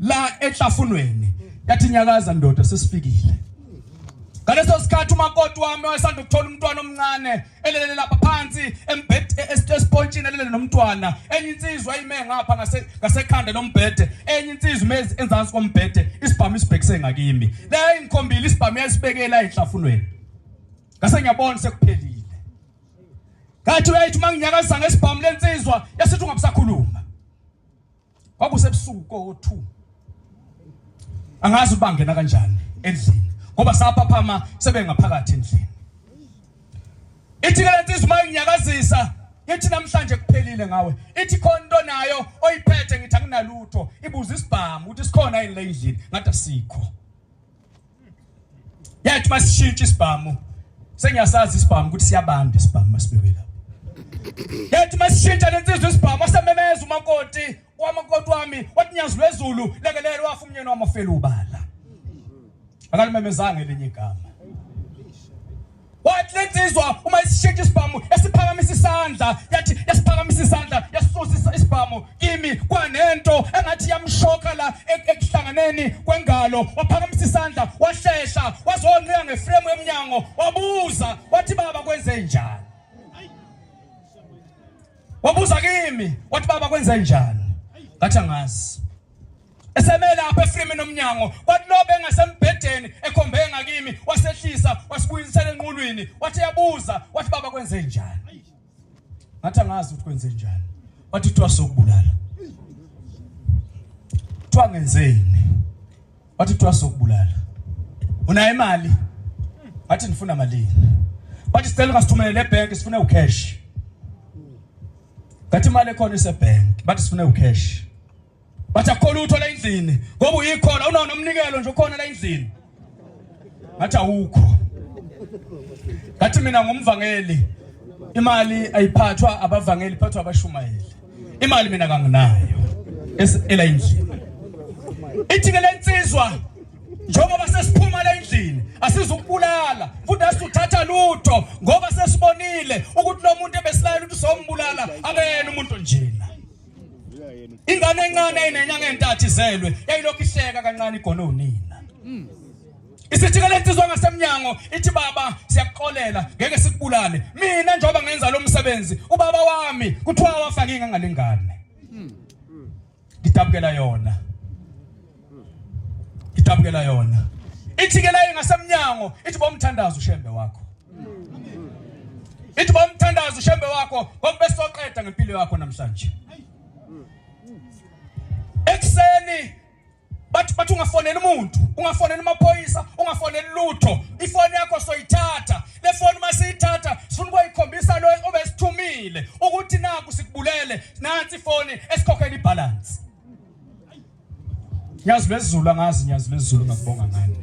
la ehlafunweni. Yathi nyakaza ndoda sesifikile. Ngaleso sikhathi umakoti wami wayesanda ukuthola umntwana omncane elele lapha phansi espontshini elele nomntwana. Enye insizwa ayime ngapha ngasekhanda lombhede, enye insizwa mezi enzansi kombhede, isibhamu isibhekise ngakimi. La ingikhombile isibhamu yasibekela ehlafunweni. Ngase ngiyabona sekuphelile. Ngathi uyayithi manginyakazisa ngesibhamu lensizwa yasithi ungabusakhuluma. Kwakusebusuku o2. Angazi ubangena kanjani endlini. Ngoba saphaphama sebengaphakathi endlini. Ithi lensizwa mayinyakazisa, ithi namhlanje kuphelile ngawe. Ithi khona into nayo oyiphethe ngithi anginalutho. Ibuza isibhamu ukuthi sikhona yini le endlini, ngathi asikho. Yathi masishintshe isibhamu. Sengiyasazi isibhamu ukuthi siyabanda isibhamu masibekwe lapha. Yathi masishintsha lensizwa isibhamu asememeza umakoti wami wathi Nyazi lweZulu lekelele wafa umnyeni wamafela ubala. Akalimemezanga elinye igama. Wathi lensizwa uma isishintsha isibhamu esiphakamisa isandla, yathi yasiphakamisa isandla yasusa isibhamu kimi kwanento engathi yamshoka la ekuhlanganeni kwengalo. Waphakamisa isandla washesha wazonqika ngeframe yemnyango wabuza wathi baba kwenze njani. Wabuza kimi wathi baba kwenze njani. Ngathi angazi. Esemela lapha eframe nomnyango kwathi lobe engasembhedeni ekhombe ngakimi wasehlisa wasibuyisela enqulwini wathi yabuza wathi baba kwenze njani. Ngathi angazi ukuthi kwenze njani. Wathi kuthiwa sokubulala. Kuthiwa ngenzeni. Wathi kuthiwa sokubulala. Unayo imali? Wathi ngifuna malini. Wathi sicela ngasithumele ebank sifuna ucash. Ngathi imali ekhona isebank bathi sifuna ucash. Bathi akho lutho la endlini ngoba uyikhona unawo umnikelo nje ukhona la endlini. Ngathi awukho. Ngathi mina ngumvangeli imali ayiphathwa abavangeli iphathwa abashumayeli. Imali mina kanginayo ela endlini. Ithi ke lensizwa njengoba sesiphuma la endlini asizukubulala futhi asithatha lutho ngoba sesibonile ukuthi lo muntu ebesilayela ukuthi sombulala akuyena umuntu njena. Ingane encane enenyanga entathu izelwe yayilokhu ihleka kancane igona unina. Isithi ke lensizwa ngasemnyango ithi baba siyakuxolela ngeke sikubulale. Mina njengoba ngenza lo msebenzi ubaba wami kuthiwa wafaka ingalengane. Ngidabukela yona. Ngidabukela yona. Ithi ke la ingasemnyango ithi bomthandaza ushembe wakho. Ithi bomthandaza ushembe wakho ngoba besoqeda ngempilo yakho namhlanje. Ekseni bathi ungafonela umuntu, ungafonela amaphoyisa, ungafonela lutho. Ifoni yakho soyithatha. Le phone masiyithatha, sifuna ukuyikhombisa lo obesithumile ukuthi naku sikubulele, nansi ifoni esikhokhela ibalance. Nyazi lwesiZulu angazi, nyazi lwesiZulu ngakubonga ngani.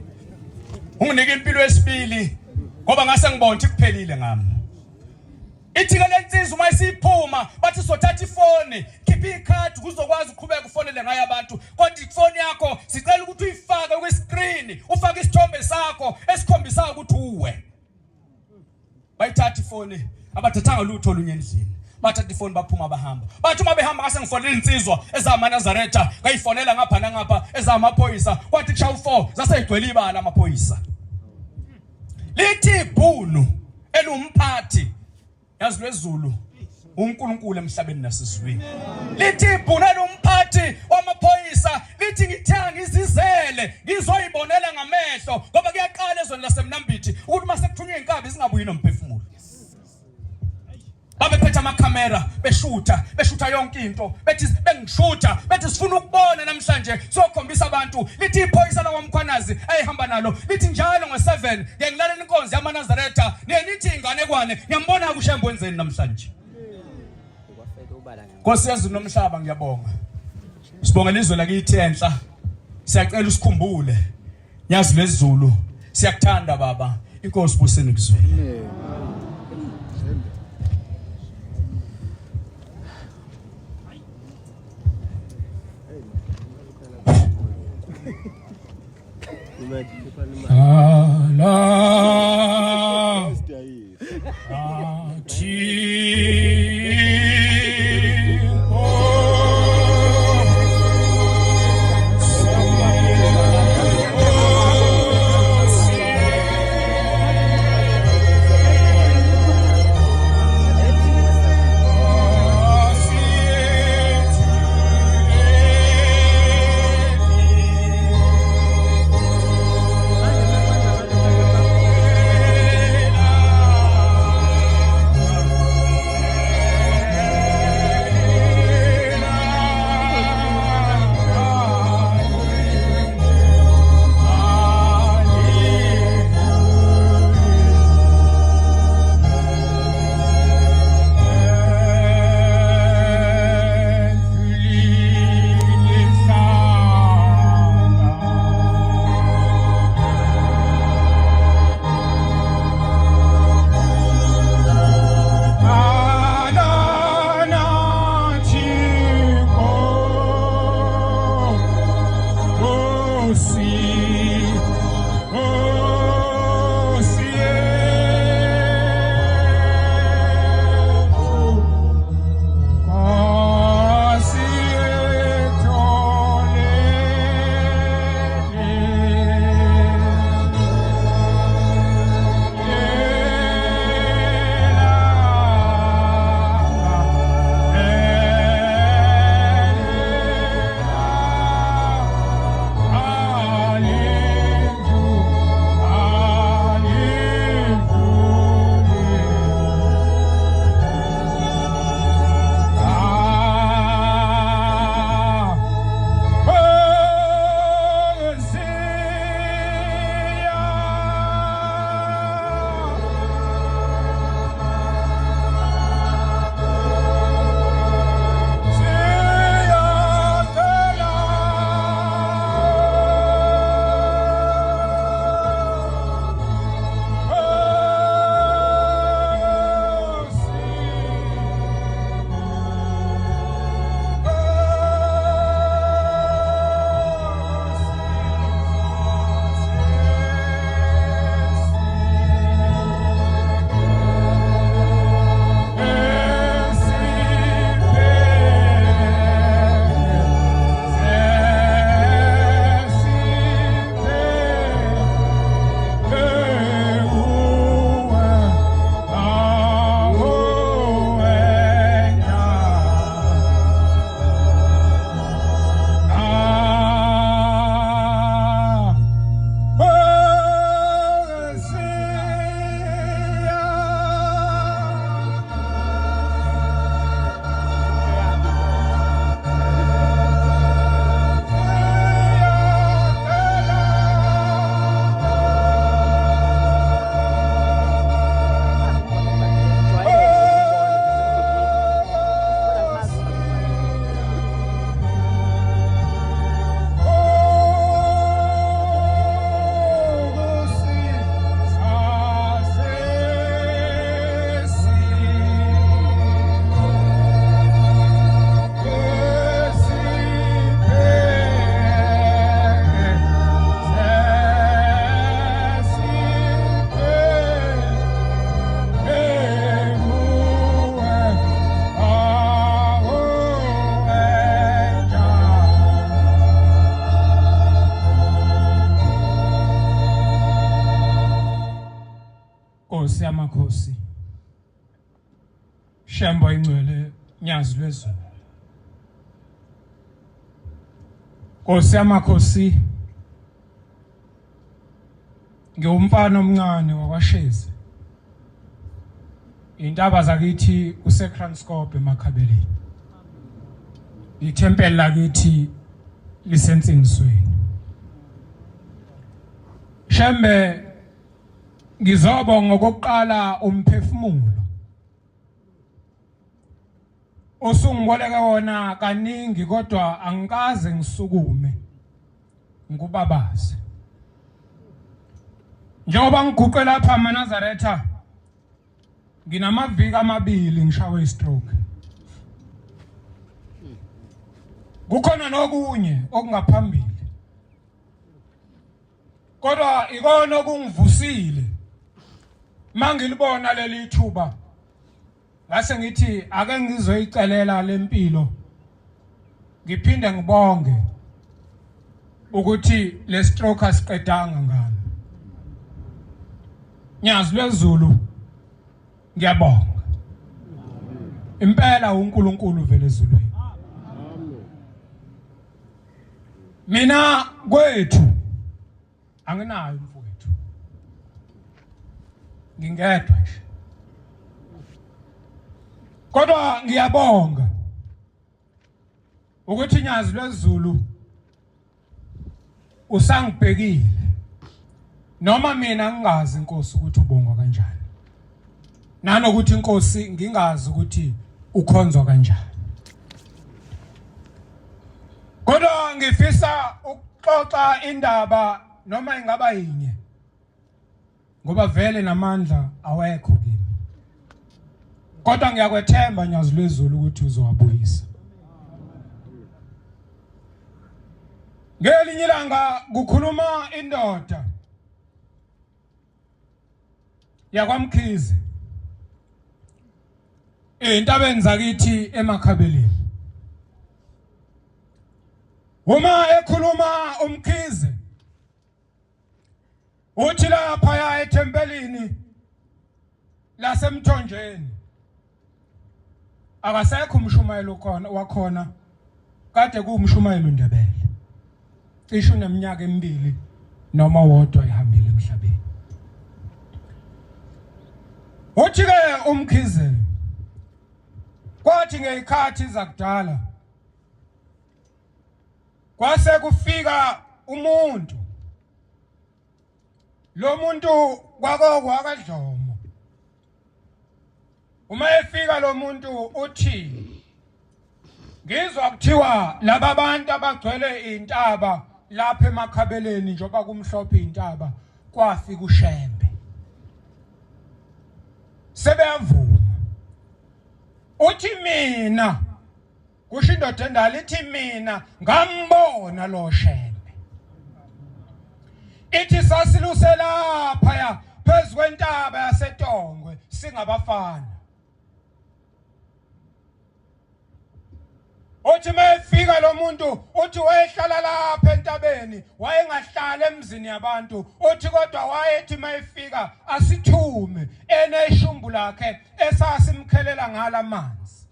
Unginike impilo yesibili ngoba ngase ngibona ukuthi kuphelile ngami. Ithi ke lensizwa uma isiphuma bathi sothatha ifoni, khipha ikhadi kuzokwazi ukuqhubeka ufonele ngayo abantu. Kodwa ifoni yakho sicela ukuthi uyifake kwi-screen, ufake isithombe sakho esikhombisa ukuthi uwe. Bayithatha ifoni, abathathanga lutho olunye endlini. Bathatha ifoni baphuma bahamba. Bathi uma behamba ngase ngifonela insizwa ezamaNazaretha, ngayifonela ngapha nangapha ezamaphoyisa. Kwathi kushawa 4 zaseyigcwele ibala amaphoyisa. Lithi ibhunu elumphathi yazi lwesiZulu uNkulunkulu emhlabeni nasezulwini. Lithi ibhunu elumphathi wamaphoyisa lithi ngithanga izizele ngizoyibonela ngamehlo ngoba kuyaqala ezweni laseMnambithi ukuthi mase kuthunywe inkabi zingabuyi nomphefumulo. Babephethe amakhamera beshutha yonke into bethi bengishutha bethi sifuna ukubona namhlanje sokhombisa abantu. Lithi iphoyisa lakwamkhwanazi ayihamba nalo lithi njalo ngo7 ngiyakulalela inkonzo yamaNazaretha nithi inganekwane ngiyambona kushembo enzeni namhlanje. Nkosi yezulu nomhlaba ngiyabonga. Sibonga izwe lakithi enhla. Siyacela usikhumbule. Nyazi lwesiZulu siyakuthanda baba. Inkosi buseni kuzwele. Nkosi yamakhosi Shembo ingcwele Nyazi lwezulu Nkosi yamakhosi ngiyumfana omncane wakwaShezi Intaba zakithi useKranskop eMakhabeleni Ithempeli lakithi lisentsinisweni Shembe ngizobonga ngokuqala umphefumulo Osungiboleka wona kaningi kodwa angikaze ngisukume ngikubabaze Njengoba ngiguqe lapha eNazaretha nginamaviki amabili ngishawe istroke Kukhona nokunye okungaphambili Kodwa ikona okungivusile mangilibona leli thuba ngase ngithi ake ngizoyicelela lempilo ngiphinde ngibonge ukuthi le stroke asiqedanga ngami Nyazi lwezulu ngiyabonga impela uNkulunkulu vele ezulwini mina kwethu anginayo mfowethu ngingedwa nje kodwa ngiyabonga ukuthi Nyazi lwezulu usangibhekile noma mina ngingazi inkosi ukuthi ubongwa kanjani nanokuthi inkosi ngingazi ukuthi ukhonzwa kanjani kodwa ngifisa ukuxoxa indaba noma ingaba yinye ngoba vele namandla awekho kimi kodwa ngiyakwethemba Nyazi lwezulu ukuthi uzowabuyisa ngelinye ilanga kukhuluma indoda yakwaMkhize entabeni zakithi eMakhabeleni uma ekhuluma uMkhize uthi lapha ethempelini lasemthonjeni akasekho umshumayelo khona wakhona kade kuumshumayelo Ndebele cishe neminyaka emibili noma wodwa ehambile emhlabeni uthi ke uMkhize kwathi ngekhathi zakudala kwase kufika umuntu lo muntu kwakwaDlomo uma efika lo muntu uthi ngizwa kuthiwa laba bantu abagcwele intaba lapha eMakhabeleni njoba kumhlophe intaba kwafika uShembe sebeyavuma uthi mina kusho indoda endala ithi mina ngambona lo Shembe ithi sasiluse lapha ya phezukwentaba yaseTongwe singabafana uthi mayefika lo muntu uthi wayehlala lapha entabeni wayengahlala emzini yabantu uthi kodwa wayethi mayefika asithume eneshumbu lakhe esasimkhelela ngala manzi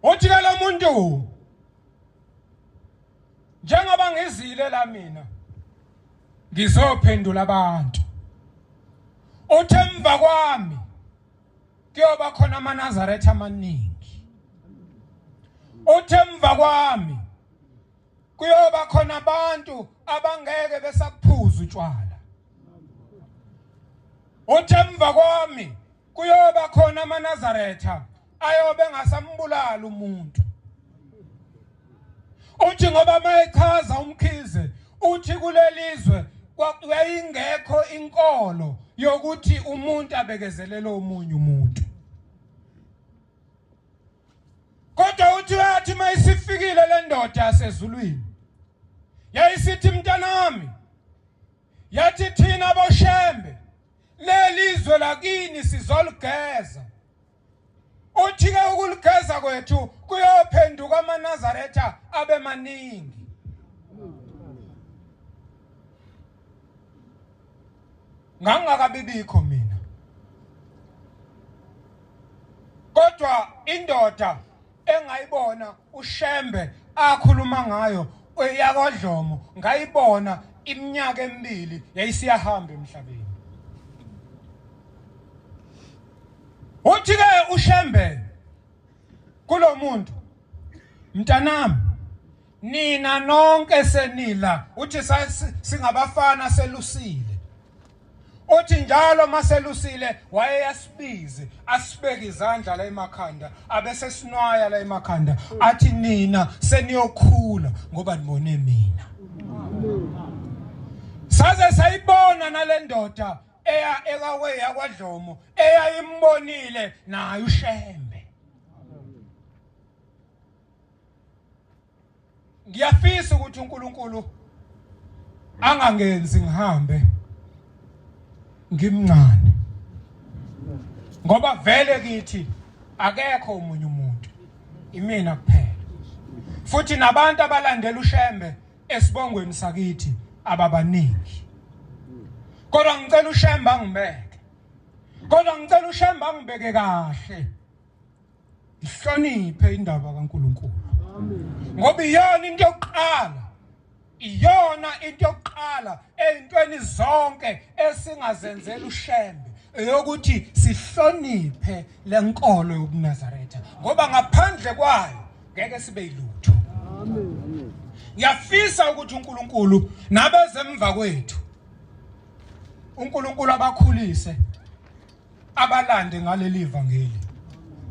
uthi ke lo muntu njengoba ngizile la mina ngizophendula abantu uthi emva kwami kuyoba khona amaNazaretha amaningi uthi emva kwami kuyoba khona abantu abangeke besakuphuza utshwala uthi emva kwami kuyoba khona amaNazaretha ayobe ngasambulala umuntu uthi ngoba mayechaza uMkhize uthi kulelizwe kwayingekho inkolo yokuthi umuntu abekezelele omunye umuntu kodwa uthi wathi mayisifikile le ndoda yasezulwini yayisithi mntanami yathi thina boShembe lelizwe lakini sizoligeza uthi ke ukuligeza kwethu kuyophenduka amaNazaretha abe maningi ngangakabibikho mina. Kodwa indoda engayibona uShembe akhuluma ngayo yakwaDlomo ngayibona iminyaka emibili yayisiyahamba emhlabeni. Uthi ke uShembe kulomuntu, mntanami, nina nonke senila, uthi singabafana selusile. Uthi njalo maselusile wayeyasibize asibeke izandla la emakhanda abese sinwaya la emakhanda athi nina seniyokhula ngoba nibone mina. Saze sayibona nalendoda ekawe yakwaDlomo eyayimbonile nayo uShembe. Ngiyafisa ukuthi uNkulunkulu angangenzi ngihambe ngimncane, ngoba vele kithi akekho umunye umuntu, imina kuphela. Futhi nabantu abalandela uShembe esibongweni sakithi ababaningi. Kodwa ngicela uShembe angibeke, kodwa ngicela uShembe angibeke kahle, ihloniphe indaba kaNkulunkulu, ngoba iyona into yokuqala, iyona into yokuqala ezintweni zonke esingazenzela uShembe eyokuthi sihloniphe lenkolo yobuNazaretha, ngoba ngaphandle kwayo ngeke sibe yilutho. Ngiyafisa ukuthi uNkulunkulu nabezemva kwethu uNkulunkulu abakhulise abalande ngaleli ivangeli,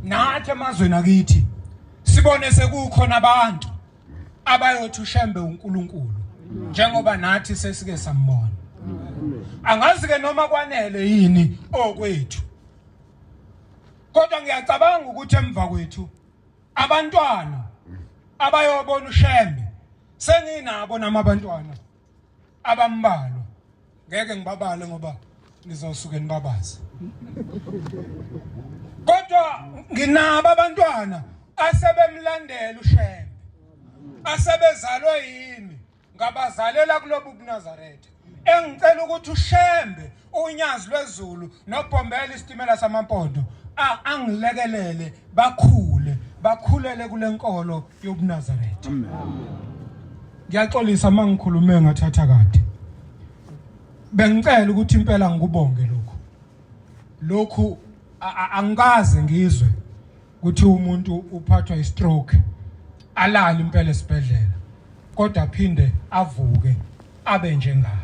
nathi emazweni akithi sibone sekukhona abantu abayothi uShembe uNkulunkulu njengoba nathi sesike sambona. Angazi ke noma kwanele yini okwethu, kodwa ngiyacabanga ukuthi emva kwethu abantwana abayobona uShembe senginabo nami abantwana abambalwa, ngeke ngibabale ngoba nizosuke nibabazi. Kodwa nginabo abantwana asebemlandela uShembe, asebezalwe yimi ngabazalela kulobu buNazaretha. Engicela ukuthi uShembe unyazi lwezulu nobhombela isitimela samampondo angilekelele bakhulele kulenkolo yobuNazaretha. Ngiyaxolisa mangikhulume ngathatha kade. Bengicela ukuthi impela ngikubonge lokhu angikaze ngizwe ukuthi umuntu uphathwa istroke alala impela esibhedlela kodwa phinde avuke abe njengami.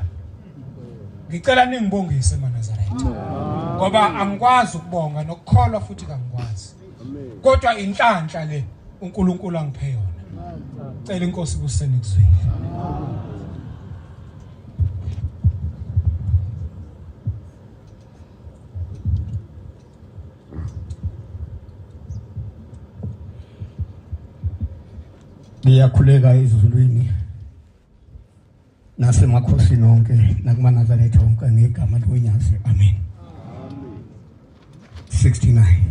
Ngicela ningibongise eMnazaretha ngoba angikwazi ukubonga nokukholwa futhi kangikwazi, kodwa inhlanhla le uNkulunkulu angiphe yona. Cela inkosi kusenikuzwile. Ngiyakhuleka ezulwini nasemakhosini onke nakumaNazaretha onke ngegama likaNyazi. Amen. 69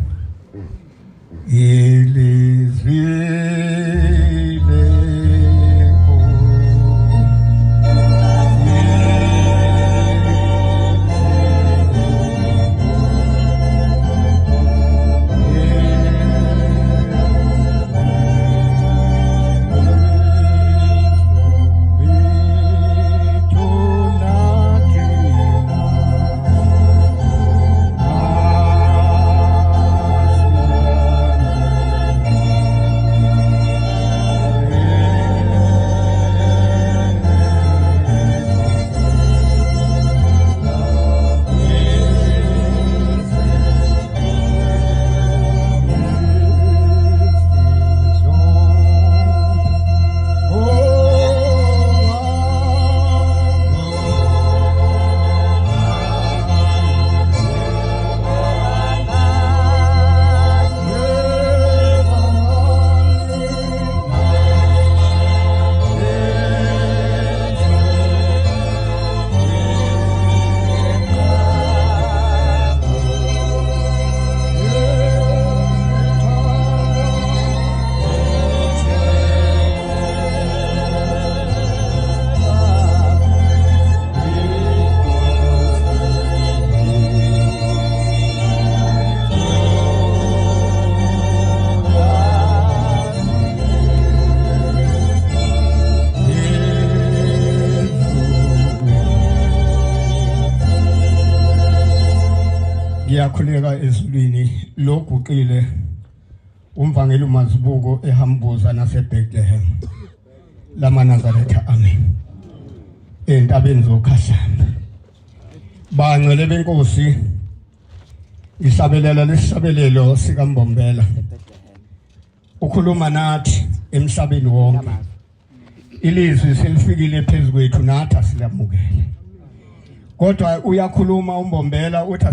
uyakhuleka ezulwini loguqile umvangeli uMazibuko eHambuza naseBethlehem lamaNazaretha amen entabeni zoKhahlamba bangcwele benkosi isabelela lesabelelo sikaMbombela ukhuluma nathi emhlabeni wonke ilizwi selifikile phezukwethu nathi asilamukele kodwa uyakhuluma uMbombela uthi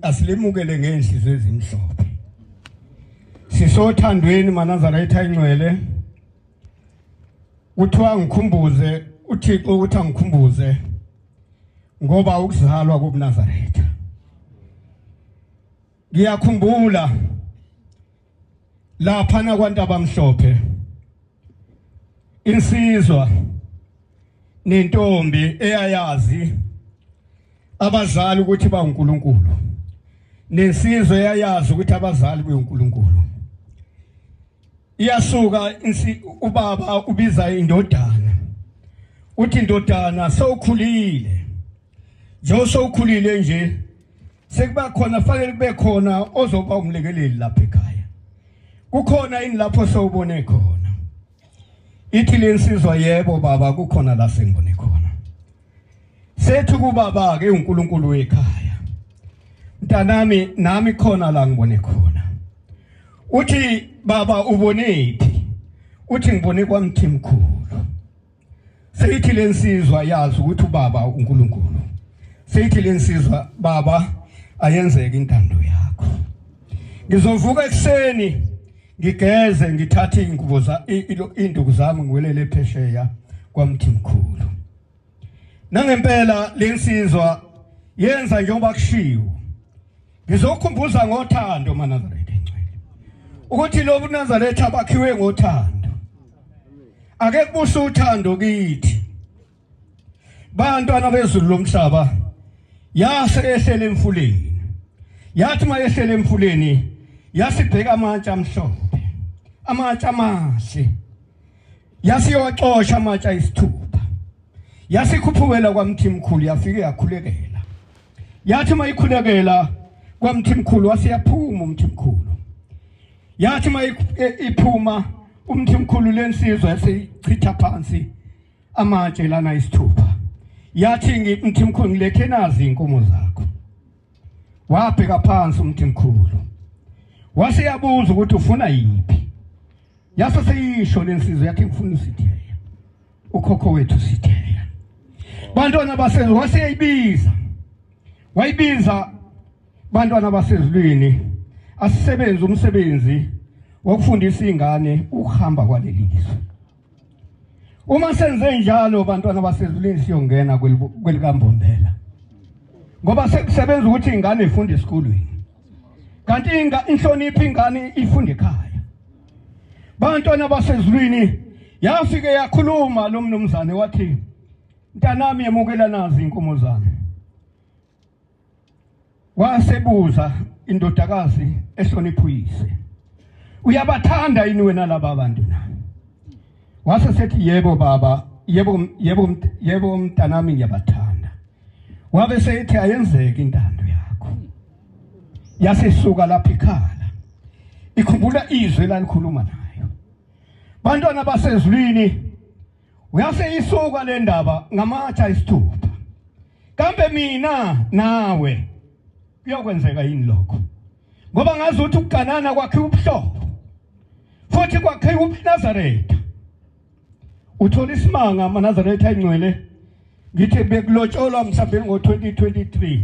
asilimukele ngenhliziyo ezimhlophe sisothandweni maNazaretha ingcwele uthiwa ngikhumbuze uThixo uthi ngikhumbuze ngoba ukuzalwa kuNazaretha ngiyakhumbula lapha na kwaNtaba Mhlophe insizwa nentombi eyayazi abazali ukuthi baNkulunkulu nensizwe eyayazi ukuthi abazali beNkulunkulu iyasuka ubaba ubiza indodana uthi indodana sowukhulile nje sowukhulile nje sekuba khona fanele kube khona ozoba umlekeleli lapha ekhaya kukhona ini lapho sowubone khona ithi lensizwa yebo baba kukhona la sengibone khona sethu kubaba ke uNkulunkulu ekhaya mntanami nami khona la ngibone khona uthi baba ubonephi uthi ngibone kwaMthimkhulu seyithi lensizwa yazi ukuthi ubaba uNkulunkulu seyithi lensizwa baba ayenzeke intando yakho ngizovuka ekseni ngigeze ngithathe ingubo induku zami ngiwelele phesheya kwaMthimkhulu nangempela lensizwa yenza njengoba kushiwo ngizokukhumbuza ngothando maNazaretha engcwele ukuthi lo buNazaretha bakhiwe ngothando ake kubusa uthando kithi bantwana bezulu lomhlaba yase ehlele emfuleni yathi mayehlele emfuleni yasibheka amatshe amhlophe amatshe amahle yasiyoxosha amatshe ayisithupha yasikhuphukela kwaMthimkhulu yafike yakhulekela yathi mayikhulekela kwaMthimkhulu wasiyaphuma uMthimkhulu yathi mayiphuma uMthimkhulu lensizwe yasichitha phansi amatshe lana ayisithupha yathi Mthimkhulu ngilethe nazi inkomo zakho wabheka phansi uMthimkhulu wasiyabuza ukuthi ufuna yiphi yase seyisho lensizwe yathi ngifuna uSitheya ukhokho wethu Sitheya bantwana basezwe wasiyibiza wayibiza bantwana basezulwini asisebenze umsebenzi wokufundisa ingane ukuhamba kwalelizwe uma senze njalo bantwana basezulwini siyongena kwelikaMbombela ngoba sekusebenza ukuthi ingane ifunde esikolweni kanti inhlonipho ingane ifunde ekhaya bantwana basezulwini yafike yakhuluma lo mnumzane wathi mntanami yemukela nazi inkomo zami wasebuza indodakazi ehlonipha uyise uyabathanda yini wena laba bantu na wase sethi yebo baba yebo mntanami ngiyabathanda wabe sethi ayenzeke intando yakho yasesuka lapha ekhaya ikhumbula izwi lalikhuluma nayo bantwana basezulwini uyase isuka le ndaba ngamatshe ayisithupha kambe mina nawe kuyokwenzeka yini lokho ngoba ngazi ukuthi ukuganana kwakhe ubuhlobo futhi kwakhe uNazaretha uthola isimanga maNazaretha ingcwele ngithi bekulotsholwa mhlawumbe ngo2023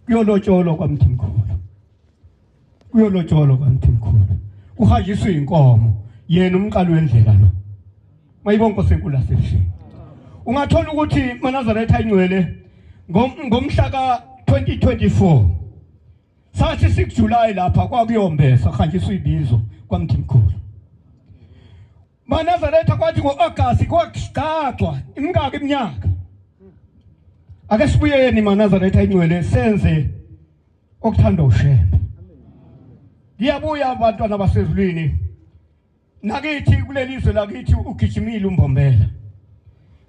kuyolotsholwa kwaMthimkhulu uhanjiswa inkomo yena umqalo wendlela lo mayibonke osenkulu asefishini ungathola ukuthi maNazaretha ingcwele ngomhla ka2024 sathi 6 July lapha kwakuyombesa hanjiswa ibizo kwaMthimkhulu maNazaretha kwathi ngoAugust kwakuqaqwa imingaki iminyaka ake sibuyeni maNazaretha ingcwele senze okuthanda ushembe ngiyabuya abantwana basezulwini nakithi kulelizwe lakithi ugijimile uMbombela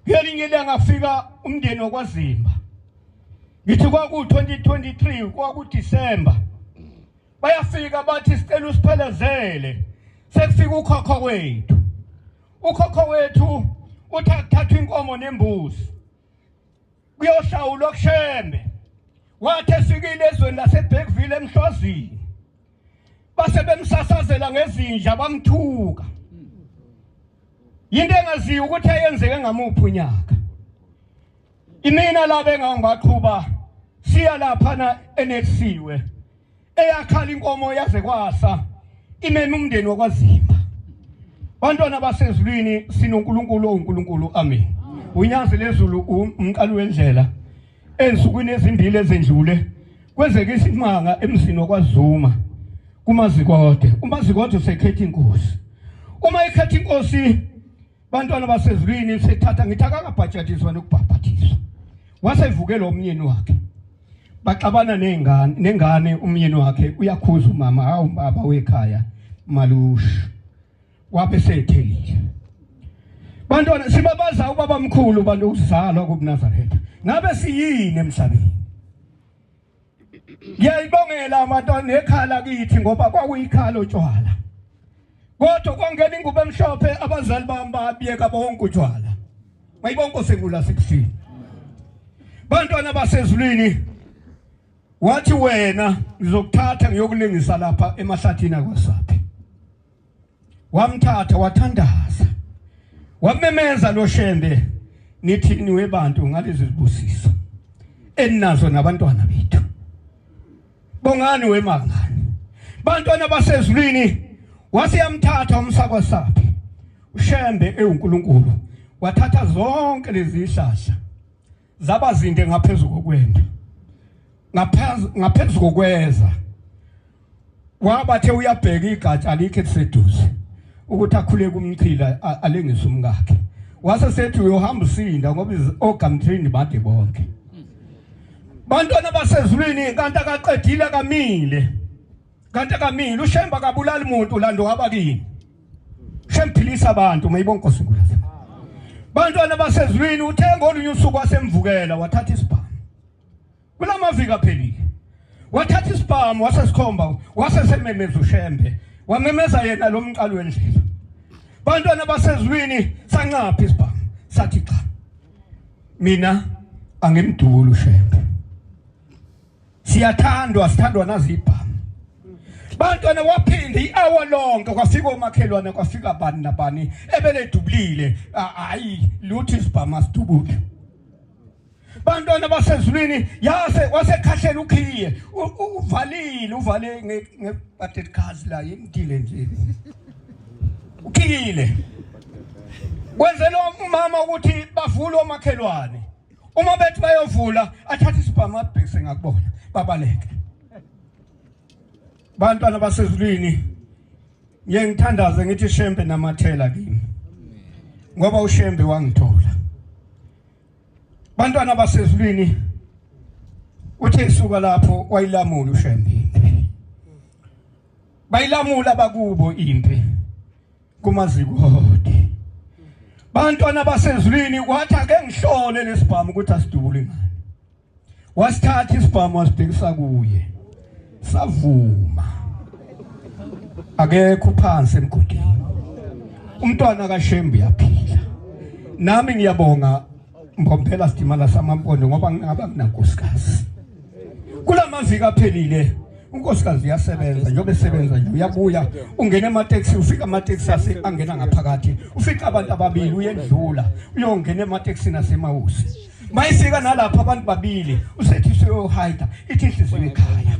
ngelinye ilanga ngafika umndeni wakwaZimba ngithi kwaku 2023 kwaku December bayafika bathi sicela usiphelezele sekufika ukhokho wethu uthatha inkomo nembuzi kuyohlawulwa kushembe wathi efikile ezweni laseBergville eMhlozini base bemsasazela ngezinja bamthuka into engaziyo ukuthi ayenzeke ngamuphi unyaka imina la bengangibaqhuba siya lapha na enexiwe eyakhala inkomo yaze kwasa imeme umndeni wakwaZimba bantwana basezulwini sinoNkulunkulu oNkulunkulu amen unyazi lezulu umqalo wendlela ensukwini ezimbili ezendlule kwezeke isimanga emzini wakwaZuma kumazikode umazikode usekhetha inkosi uma ikhetha inkosi bantwana basezulwini sethatha ngithi akakabhajatiswa nokubhabhatiswa wasevukela umnyeni wakhe baxabana nengane umnyeni wakhe uyakhuza umama hawu baba wekhaya malusha wabe sethelile bantwana sibabaza ubaba mkhulu bantu ukuzalwa kuNazaretha ngabe siyini emhlabeni ngiyayibongela abantwana nekhala kithi ngoba kwakuyikhala otshwala kodwa kwangena ingubo emhlophe abazali bami babiyeka bonke utshwala bayibonke sekula sekusini bantwana basezulwini wathi wena ngizokuthatha ngiyokulingisa lapha emahlathini akwaSaphi wamthatha wathandaza wamemeza lo Shembe nithi niwe bantu ngalezi zibusiso eninazo nabantwana bethu bongani wemangani bantwana basezulwini wasiyamthatha umsakwaSaphi uShembe eUnkulunkulu wathatha zonke lezi zihlahla zabazinde ngaphezulu kokwenda ngaphezulu kokweza wabathe uyabheka igatsha likhe liseduze ukuthi akhule kumchila alengise umkakhe wase sethi uyohamba usinda ngoba ogamthini bade bonke bantwana basezulwini kanti akaqedile kamile uShembe akabulala umuntu lando wabakini shemphilisa abantu mayibonke osungula bantwana basezulwini uthenga olunye usuku wasemvukela wathatha isibhamu kulamaviki aphelile wathatha isibhamu wasesikhomba wasesememeza uShembe wamemeza yena lo mqalo wendlela bantwana basezulwini sancapha isibhamu sathi cha mina angimduli uShembe sithandwa nazibhamu bantwana waphinde i-hour lonke kwafika omakhelwane kwafika bani nabani ebeledubulile hayi luthi isibhamu asidubule bantwana basezulwini wasekhahlela ukhiye uvale ngebhatetikazi la yemdile nje ukhiyile wenzela umama ukuthi bavule omakhelwane uma bethi bayovula athathe isibhamu abhekise ngakubona babaleke bantwana basezulwini ngiyengithandaza ngithi Shembe namathela kimi ngoba uShembe wangithola bantwana basezulwini uthe suka lapho wayilamula uShembe bayilamula bakubo impi kumazikode bantwana basezulwini wathi ake ngihlole lesibhamu ukuthi asidubule ngani wasithatha isibhamu wasibhekisa kuye savuma akekho phansi emgodini umntwana kaShembe yaphila nami ngiyabonga mbompela sidimala samampondo ngoba ngaba kunankosikazi kulamaviki aphelile unkosikazi yasebenza njobe esebenza nje uyabuya ungena emateksi ufika amateksi angena ngaphakathi ufika abantu ababili uyendlula uyongena emateksi nasemawusi mayifika nalapha abantu babili usethi uyohida ithi inhliziyo ekhaya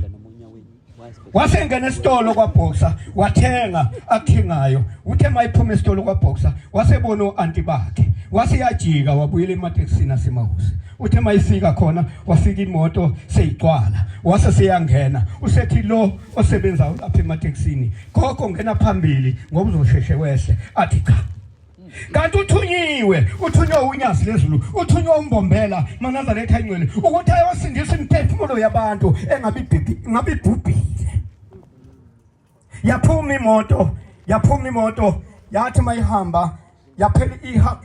wasengena esitolo kwaBoxer wathenga akuthengayo uthe mayiphuma esitolo kwaBoxer wasebona uanti bakhe wasiyajika wabuyela emateksini asemawusi uthe mayifika khona wafika imoto seyigcwala wase seyangena usethi lo osebenza lapha emateksini khokho ngena phambili ngoba uzosheshe wehle athi cha kanti uthunywe unyazi lezulu uthunywa umbombela maNazaretha ingcwele ukuthi ayosindisa imiphefumulo yabantu engabibhubhile yaphuma imoto yathi mayihamba yaphela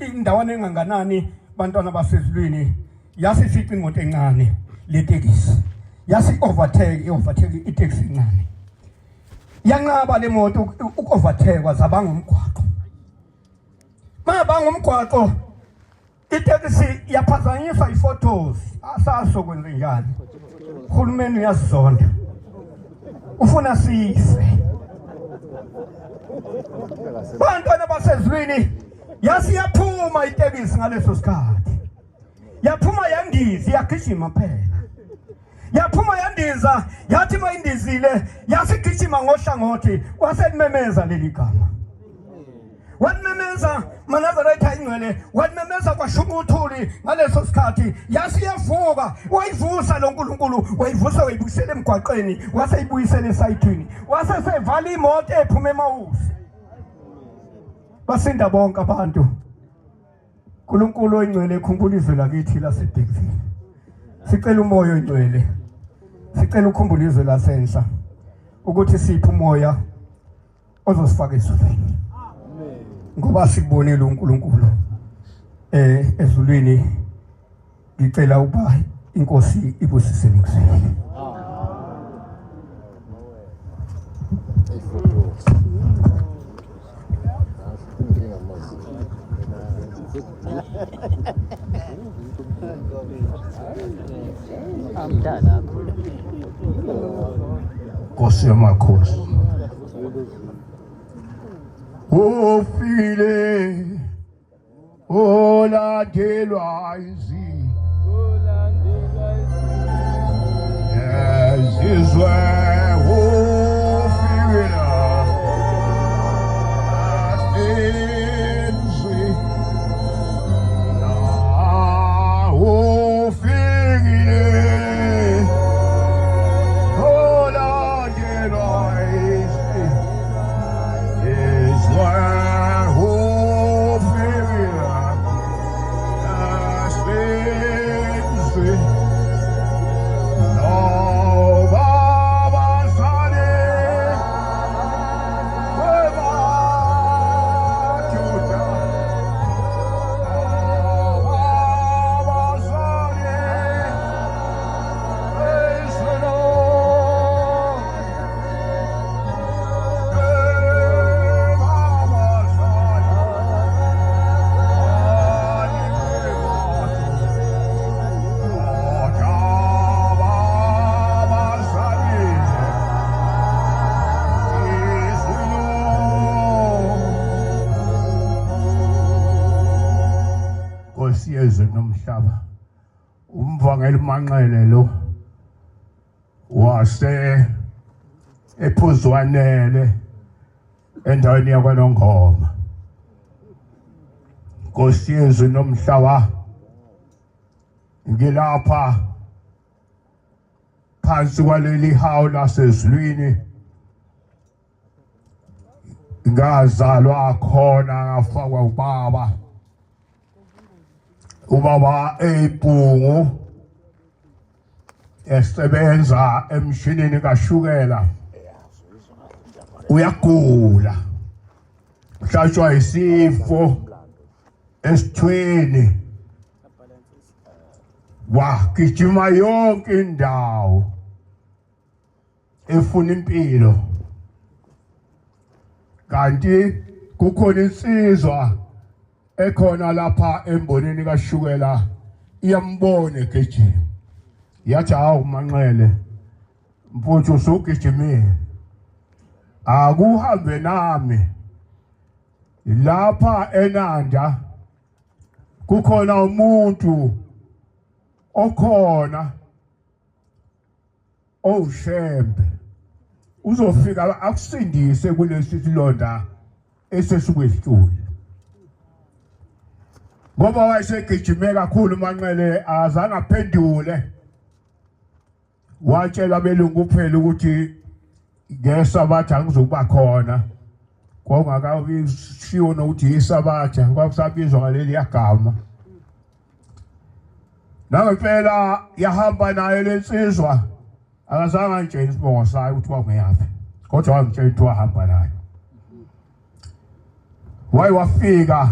indawana enganganani bantwana basezulwini yasifica imoto encane letekisi yasi overtake itaxi encane yanqaba le moto ukovertake zabanga umgwaqo mabanga umgwaqo itaxi yaphazanyisa iphotos asaso kwenze njani uhulumeni uyazizonda ufuna sife bantwana basezwini yasiyaphuma itekisi ngaleso sikhathi yaphuma yandizi yagijima phela yaphuma yandiza yathi mayindizile yasigijima ngohlangothi wasememeza leli gama wanemeza Manazareta ingcwele wanemeza kwashumuthuli ngaleso sikhathi yasiyavuka wayivusa lo nkulunkulu wayivusa wayibuyisela emgwaqeni waseyibuyisela esayithini wasesevala imoto ephuma emawusi basinda bonke abantu uNkulunkulu oyingcwele ekhumbula izwe lakithi laseBhekville sicela umoya oyingcwele sicela ukukhumbula izwe lasensha ukuthi siphe umoya ozosifaka ezulwini ngoba sikubonile uNkulunkulu ezulwini ngicela ukuba inkosi ibusise nikuseni Nkosi yamakhosi ufile olandelwa izizwe ufile nomhlaba umvangeli Manqele lo wase ephuzwanele endaweni yakwaNongoma Nkosi yezwe nomhlaba ngilapha phansi kwaleli hawu lasezulwini ngazalwa khona ngafakwa ubaba eBhungu esebenza emshinini kaShukela uyagula uhlashwa isifo esithweni wagijima yonke indawo efuna impilo kanti kukhona insizwa ekhona lapha emboneni kaShukela iyambona egejima yathi hawu Manqele mfuthu usugijimile akuhambe nami lapha eNanda kukhona umuntu okhona owushembe uzofika akusindise kulesi silonda esesikuwesituli ngoba wayesegijime kakhulu Manqele azange aphendule watshela abelungu kuphela ukuthi ngesabatha angizokuba khona kwakungakabishiwo nokuthi isabatha kwakusabizwa ngaleli yagama nangempela yahamba naye lensizwa akazange angitshela isibongo sayo ukuthi kwakungeyaphi kodwa wangitshela ukuthi wahamba naye wafika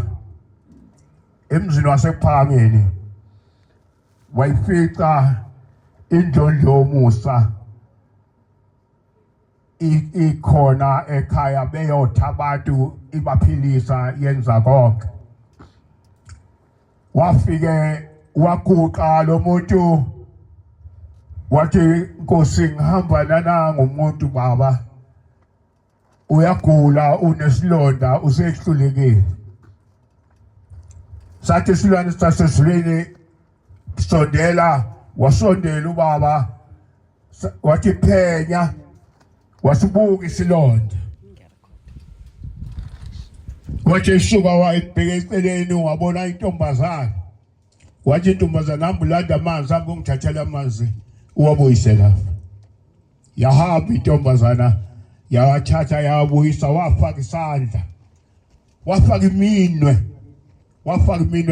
emzini wasePhangeni wayifica indlondlo yomusa ikhona ekhaya beyotha abantu ibaphilisa yenza konke. Wafike waguqa lo muntu wathi Nkosi ngihamba nana ngomuntu baba uyagula unesilonda usehlulekile. Sathi silwane sasezulwini sondela wasondela ubaba wathi phenya wasibuka isilonda. Wathi isuka wayibheka eceleni wabona intombazana. Wathi intombazana ambulanda amanzi angongithathela amanzi uwabuyisela. Yahamba intombazana yawathatha yabuyisa wafaka isandla. Wafaka iminwe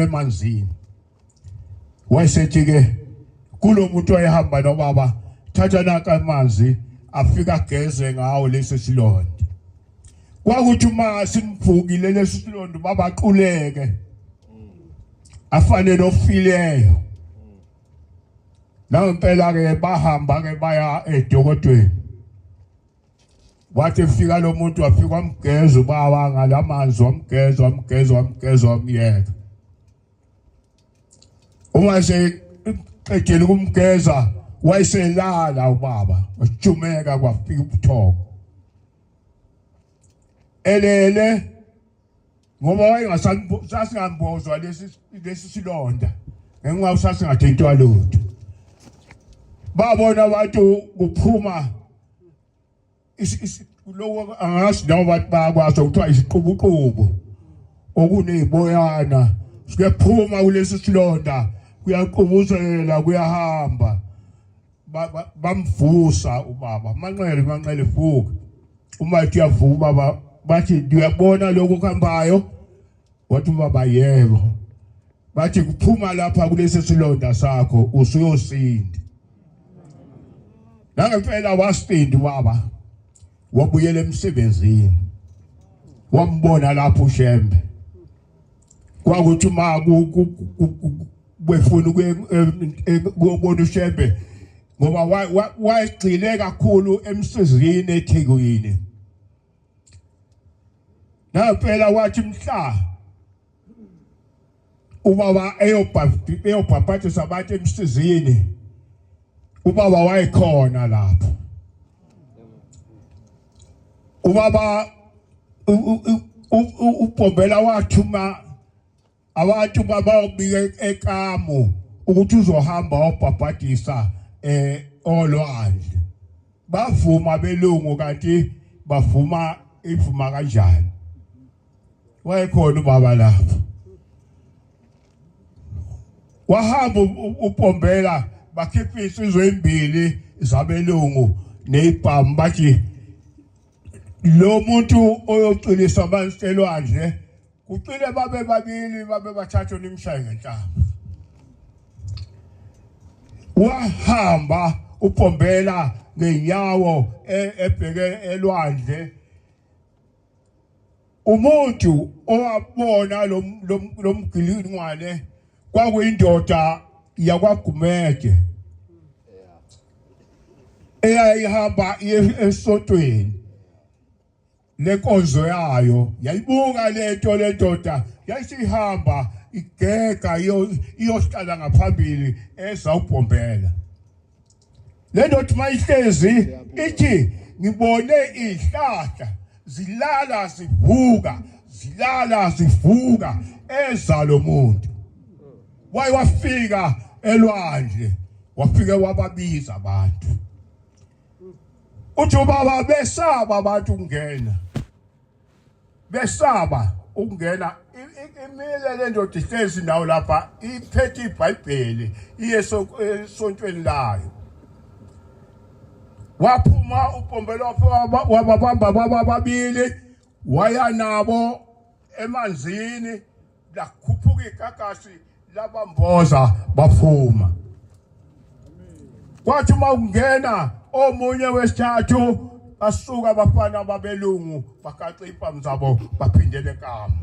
emanzini. Wayesethi ke kulo muntu wayehamba nobaba thatha naka amanzi afika geze ngawo lesi silonda. Kwakuthi uma simvukile lesi silonda baba aquleke afane nofileyo. Nawe impela ke bahamba ke baya edokodweni. Wathi fika lo muntu wafika wamgeza ubaba ngalamanzi wamgeza wamyeka. Uma eqedile ukumgeza wayeselala ubaba wajumeka kwafika ubuthongo. Elele ngoba wayengasasingambozwa lesi silonda ngenxa usasingathintwa lutho. Babona abantu kuphuma lo angazi noma bathi bakwazi ukuthiwa isiqubuqubu okuneziboyana sikephuma kulesi silonda kuyaqubuzela kuyahamba bamvusa ubaba manqele vuka uma ethi yavuka baba bathi uyabona lokho kuhambayo wathi ubaba yebo bathi kuphuma lapha kulesi silonda sakho usuyosinda. Nangempela wasinda ubaba wabuyela emsebenzini wambona lapho uShembe. Kwakuthi uma befuna ukubona uShembe ngoba wayegcile kakhulu emsizini eThekwini. Naphela wathi mhla ubaba eyobhabhathisa abantu emsizini ubaba wayekhona lapho. Ubaba uPombela wathuma abantu bababike eKamu ukuthi uzohamba wabhabhadisa olwandle. Bavuma belungu kanti bavuma ivuma kanjani. Wayekhona ubaba lapho. Wahamba uPombela bakhipha insizwe ezimbili zabelungu nezibhamu bathi lo muntu oyocilisa amanzi elwandle kucile babe babili babe bathathu nimshaye ngenhlamba. Wahamba uPombela ngenyawo ebheke elwandle. Umuntu owabona lo mgilingwane kwakuyindoda yakwaGumede eyayihamba esontweni lenkonzo yayo yayibuka lento lendoda yayisihamba igega iyohlala ngaphambili ezawuPombela. Le ndoda mayihlezi ithi ngibone ihlahla zilala zivuka eza lo muntu. Wafika elwandle wafika wababiza abantu. Uthi ubaba besaba abantu ukungena. Besaba ukungena imile le ndoda ihlezi ndawo lapha iphethe iBhayibheli iye esontweni layo. Waphuma uPombela wababamba bababili waya nabo emanzini lakhuphuka igagasi labamboza bafuma. Kwathi uma ungena omunye wesithathu basuka abafana babelungu bagaxa impama zabo baphindele eKamu.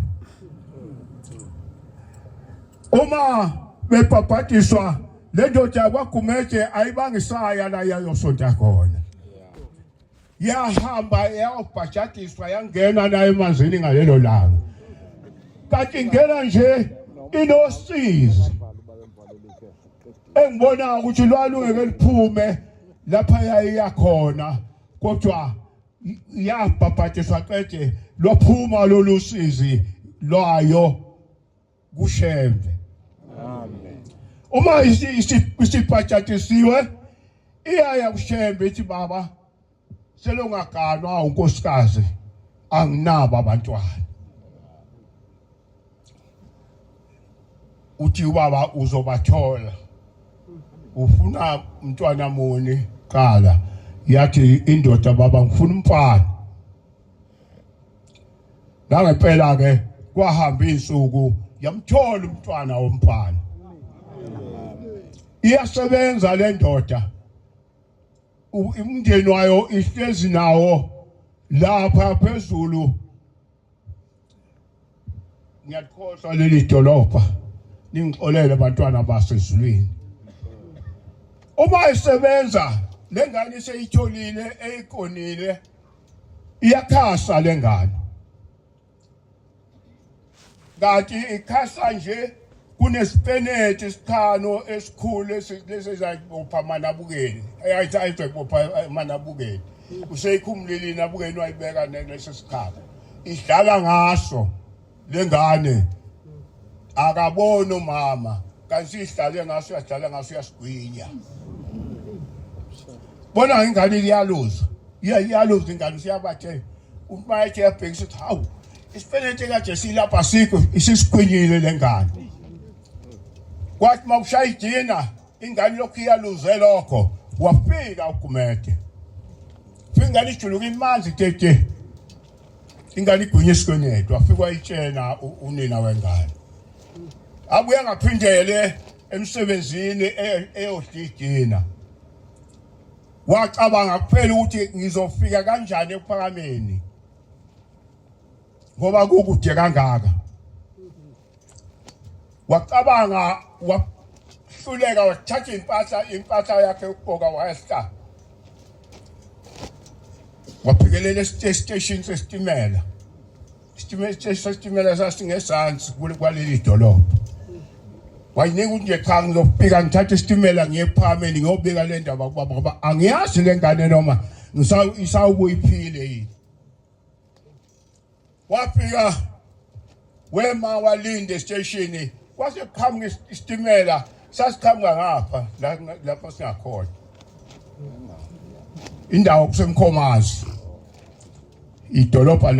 Uma bebhabhatiswa le ndoda kwaGumede ayibangisaya la yayosonta khona yahamba yawubhajadiswa yangena naye emanzini ngalelo langa kanti ingena nje inosizi engibona ukuthi lwalungeke liphume lapha yayiyakhona kodwa yabhabhajiswa qede lophuma lolusizi lwayo kuShembe. Uma isibhajatisiwe iyaya kuShembe ithi baba selongaganwa unkosikazi anginabo abantwana. Uthi ubaba uzobathola ufuna umntwana muni qala yathi indoda baba ngifuna umfana. Ngempela ke kwahamba insuku yamthola umntwana womfana. Iyasebenza le ndoda umndeni wayo ihlezi nawo lapha phezulu ngiyakhohlwa leli dolobha ningixolele abantwana basezulwini. Uma isebenza lengane seyitholile eyikonile iyakhasa lengane kanti ikhasa nje kunesipeneti isikhano esikhulu lesizayibopha manabukeni ayathi ayizobopha manabukeni useyikhumulile nabukeni wayibeka neleso sikhalo idlala ngaso lengane akabona umama kanti ihlale ngaso yadlala ngaso yasigwinya. Bona ingane iyaluza iyaluza ingane siyabathe umayethe yabhekisa ukuthi hawu isipeneti kade silapha sikho isisigwinyile lengane. Kwathi mawushayidina ingane lokhu iyaluze lokho wafika uGumede. Ingane ijuluka imanzi tete. Ingane igwinya isikwenethu wafika wayitshena unina wengane. Abuye ngaphindele emsebenzini eyodidina. Wacabanga kuphela ukuthi ngizofika kanjani ephakameni. Ngoba kukude kangaka. Wacabanga wahluleka wathatha impahla yakhe ukubhoka wayehla. Waphekelela estation sesitimela. Sesitimela sasingesansi kwaleli dolobha. Wayinika nje cha ngizofika ngithatha isitimela ngiye ephakameni ngiyobika le ndaba kubaba ngoba angiyazi lengane noma isawubuyiphile yini. Wafika wema walinde station kwase kukhamba isitimela sasikhamba ngapha lapha singakhona indawo kusemkhomazi idolobha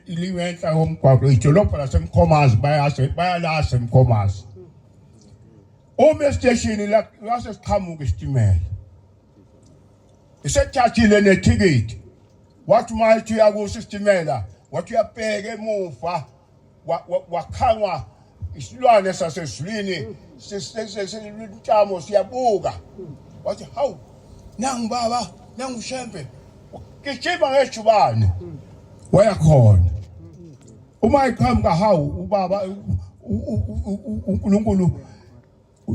lingenhla komgwaqo idolobha lasemkhomazi bayalasa emkhomazi. Uma station la kwase siqhamuka isitimela isethathile nethikithi wathi mayithi uyakuso isitimela wathi uyabheka emuva wakhangwa isilwane sasezulwini sesintamo siyabuka wathi hawu nangu baba nangu Shembe gijima ngejubane wayakhona. Uma iqhamuka hawu ubaba uNkulunkulu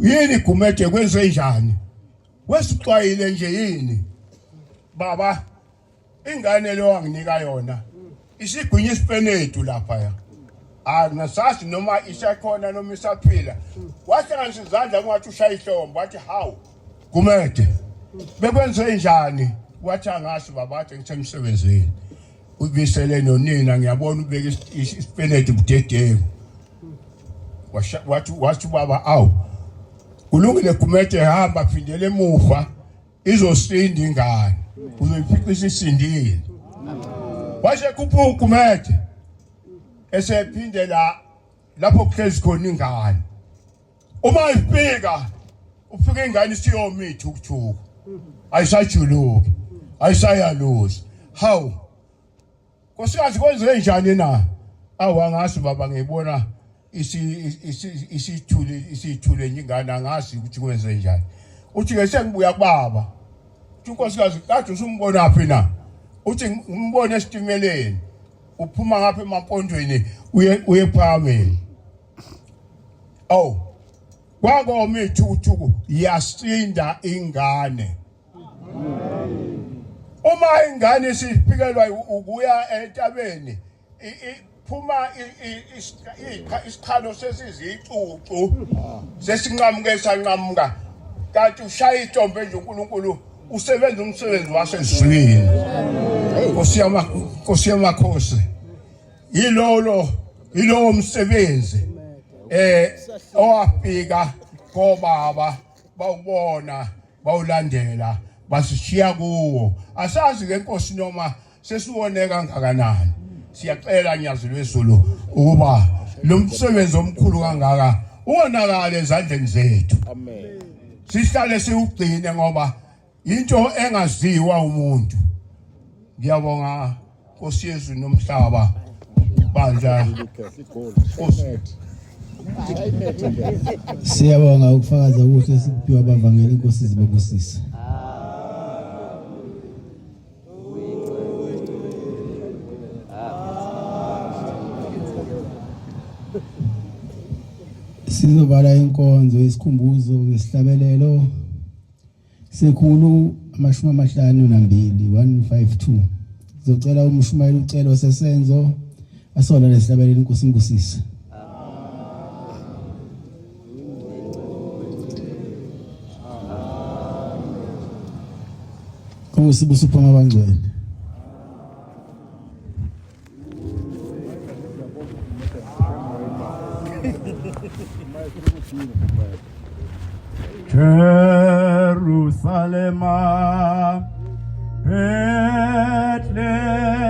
yini Gumede kwenze njani wesixwayile nje yini baba ingane lo wanginika yona isigwinya isipenetu lapha ya ngasazi noma isakhona noma isaphila. Wahlanganisa izandla ngathi ushaya ihlombe wathi hawu Gumede bekwenze njani wathi angasi baba athi ngisemsebenzini ubisele nonina ngiyabona ubeka isipenetu budedeko. Wathi baba awu kulungile Gumede hamba phindele emuva izosinda ingane uzoyifica isindile. Washe kuphuka uGumede esephindela lapho kuhlezi khona ingane. Uma ifika ufika ingane isiyomitha ukuthuka ayisajuluki ayisayaluza. Hawu Nkosikazi kwenze njani na? Awangasi baba ngibona isithule ingane angasi ukuthi kwenze njani. Uthi ke sengibuya kubaba. Uthi Nkosikazi kade usumbona phi na? Uthi ngimbone esitimeleni. Uphuma ngapha emampondweni uye ephakameni. Awu kwakoma ithuthu yasinda ingane. Uma ingane sifikelwa ukuya entabeni phuma isikhalo sesizicucu sesinqamuke sanqamuka kanti ushaya itombe nje uNkulunkulu usebenza umsebenzi wasezulwini. Nkosi yamakhosi yilo umsebenzi owafika kobaba bawubona bawulandela basishiya kuwo. Asazi ke Nkosi noma sesiwone kangakanani. Siyacela nyazi lwezulu ukuba lo msebenzi omkhulu kangaka uwonakala ezandleni zethu. Amen. Sihlale siugcine ngoba into engaziwa umuntu. Ngiyabonga Nkosi yezulu nomhlaba bandla. Siyabonga ukufakaza ukuthi sikuphiwa abavangeli Nkosi zibabusisa. Sizobala inkonzo yesikhumbuzo ngesihlabelelo sekhulu 52 sizocela umshumayeli ucelo sesenzo asola lesihlabelelo Nkosi ngusisa. Nkosi busuphuma abangcwele. Jerusalem, Bethlehem.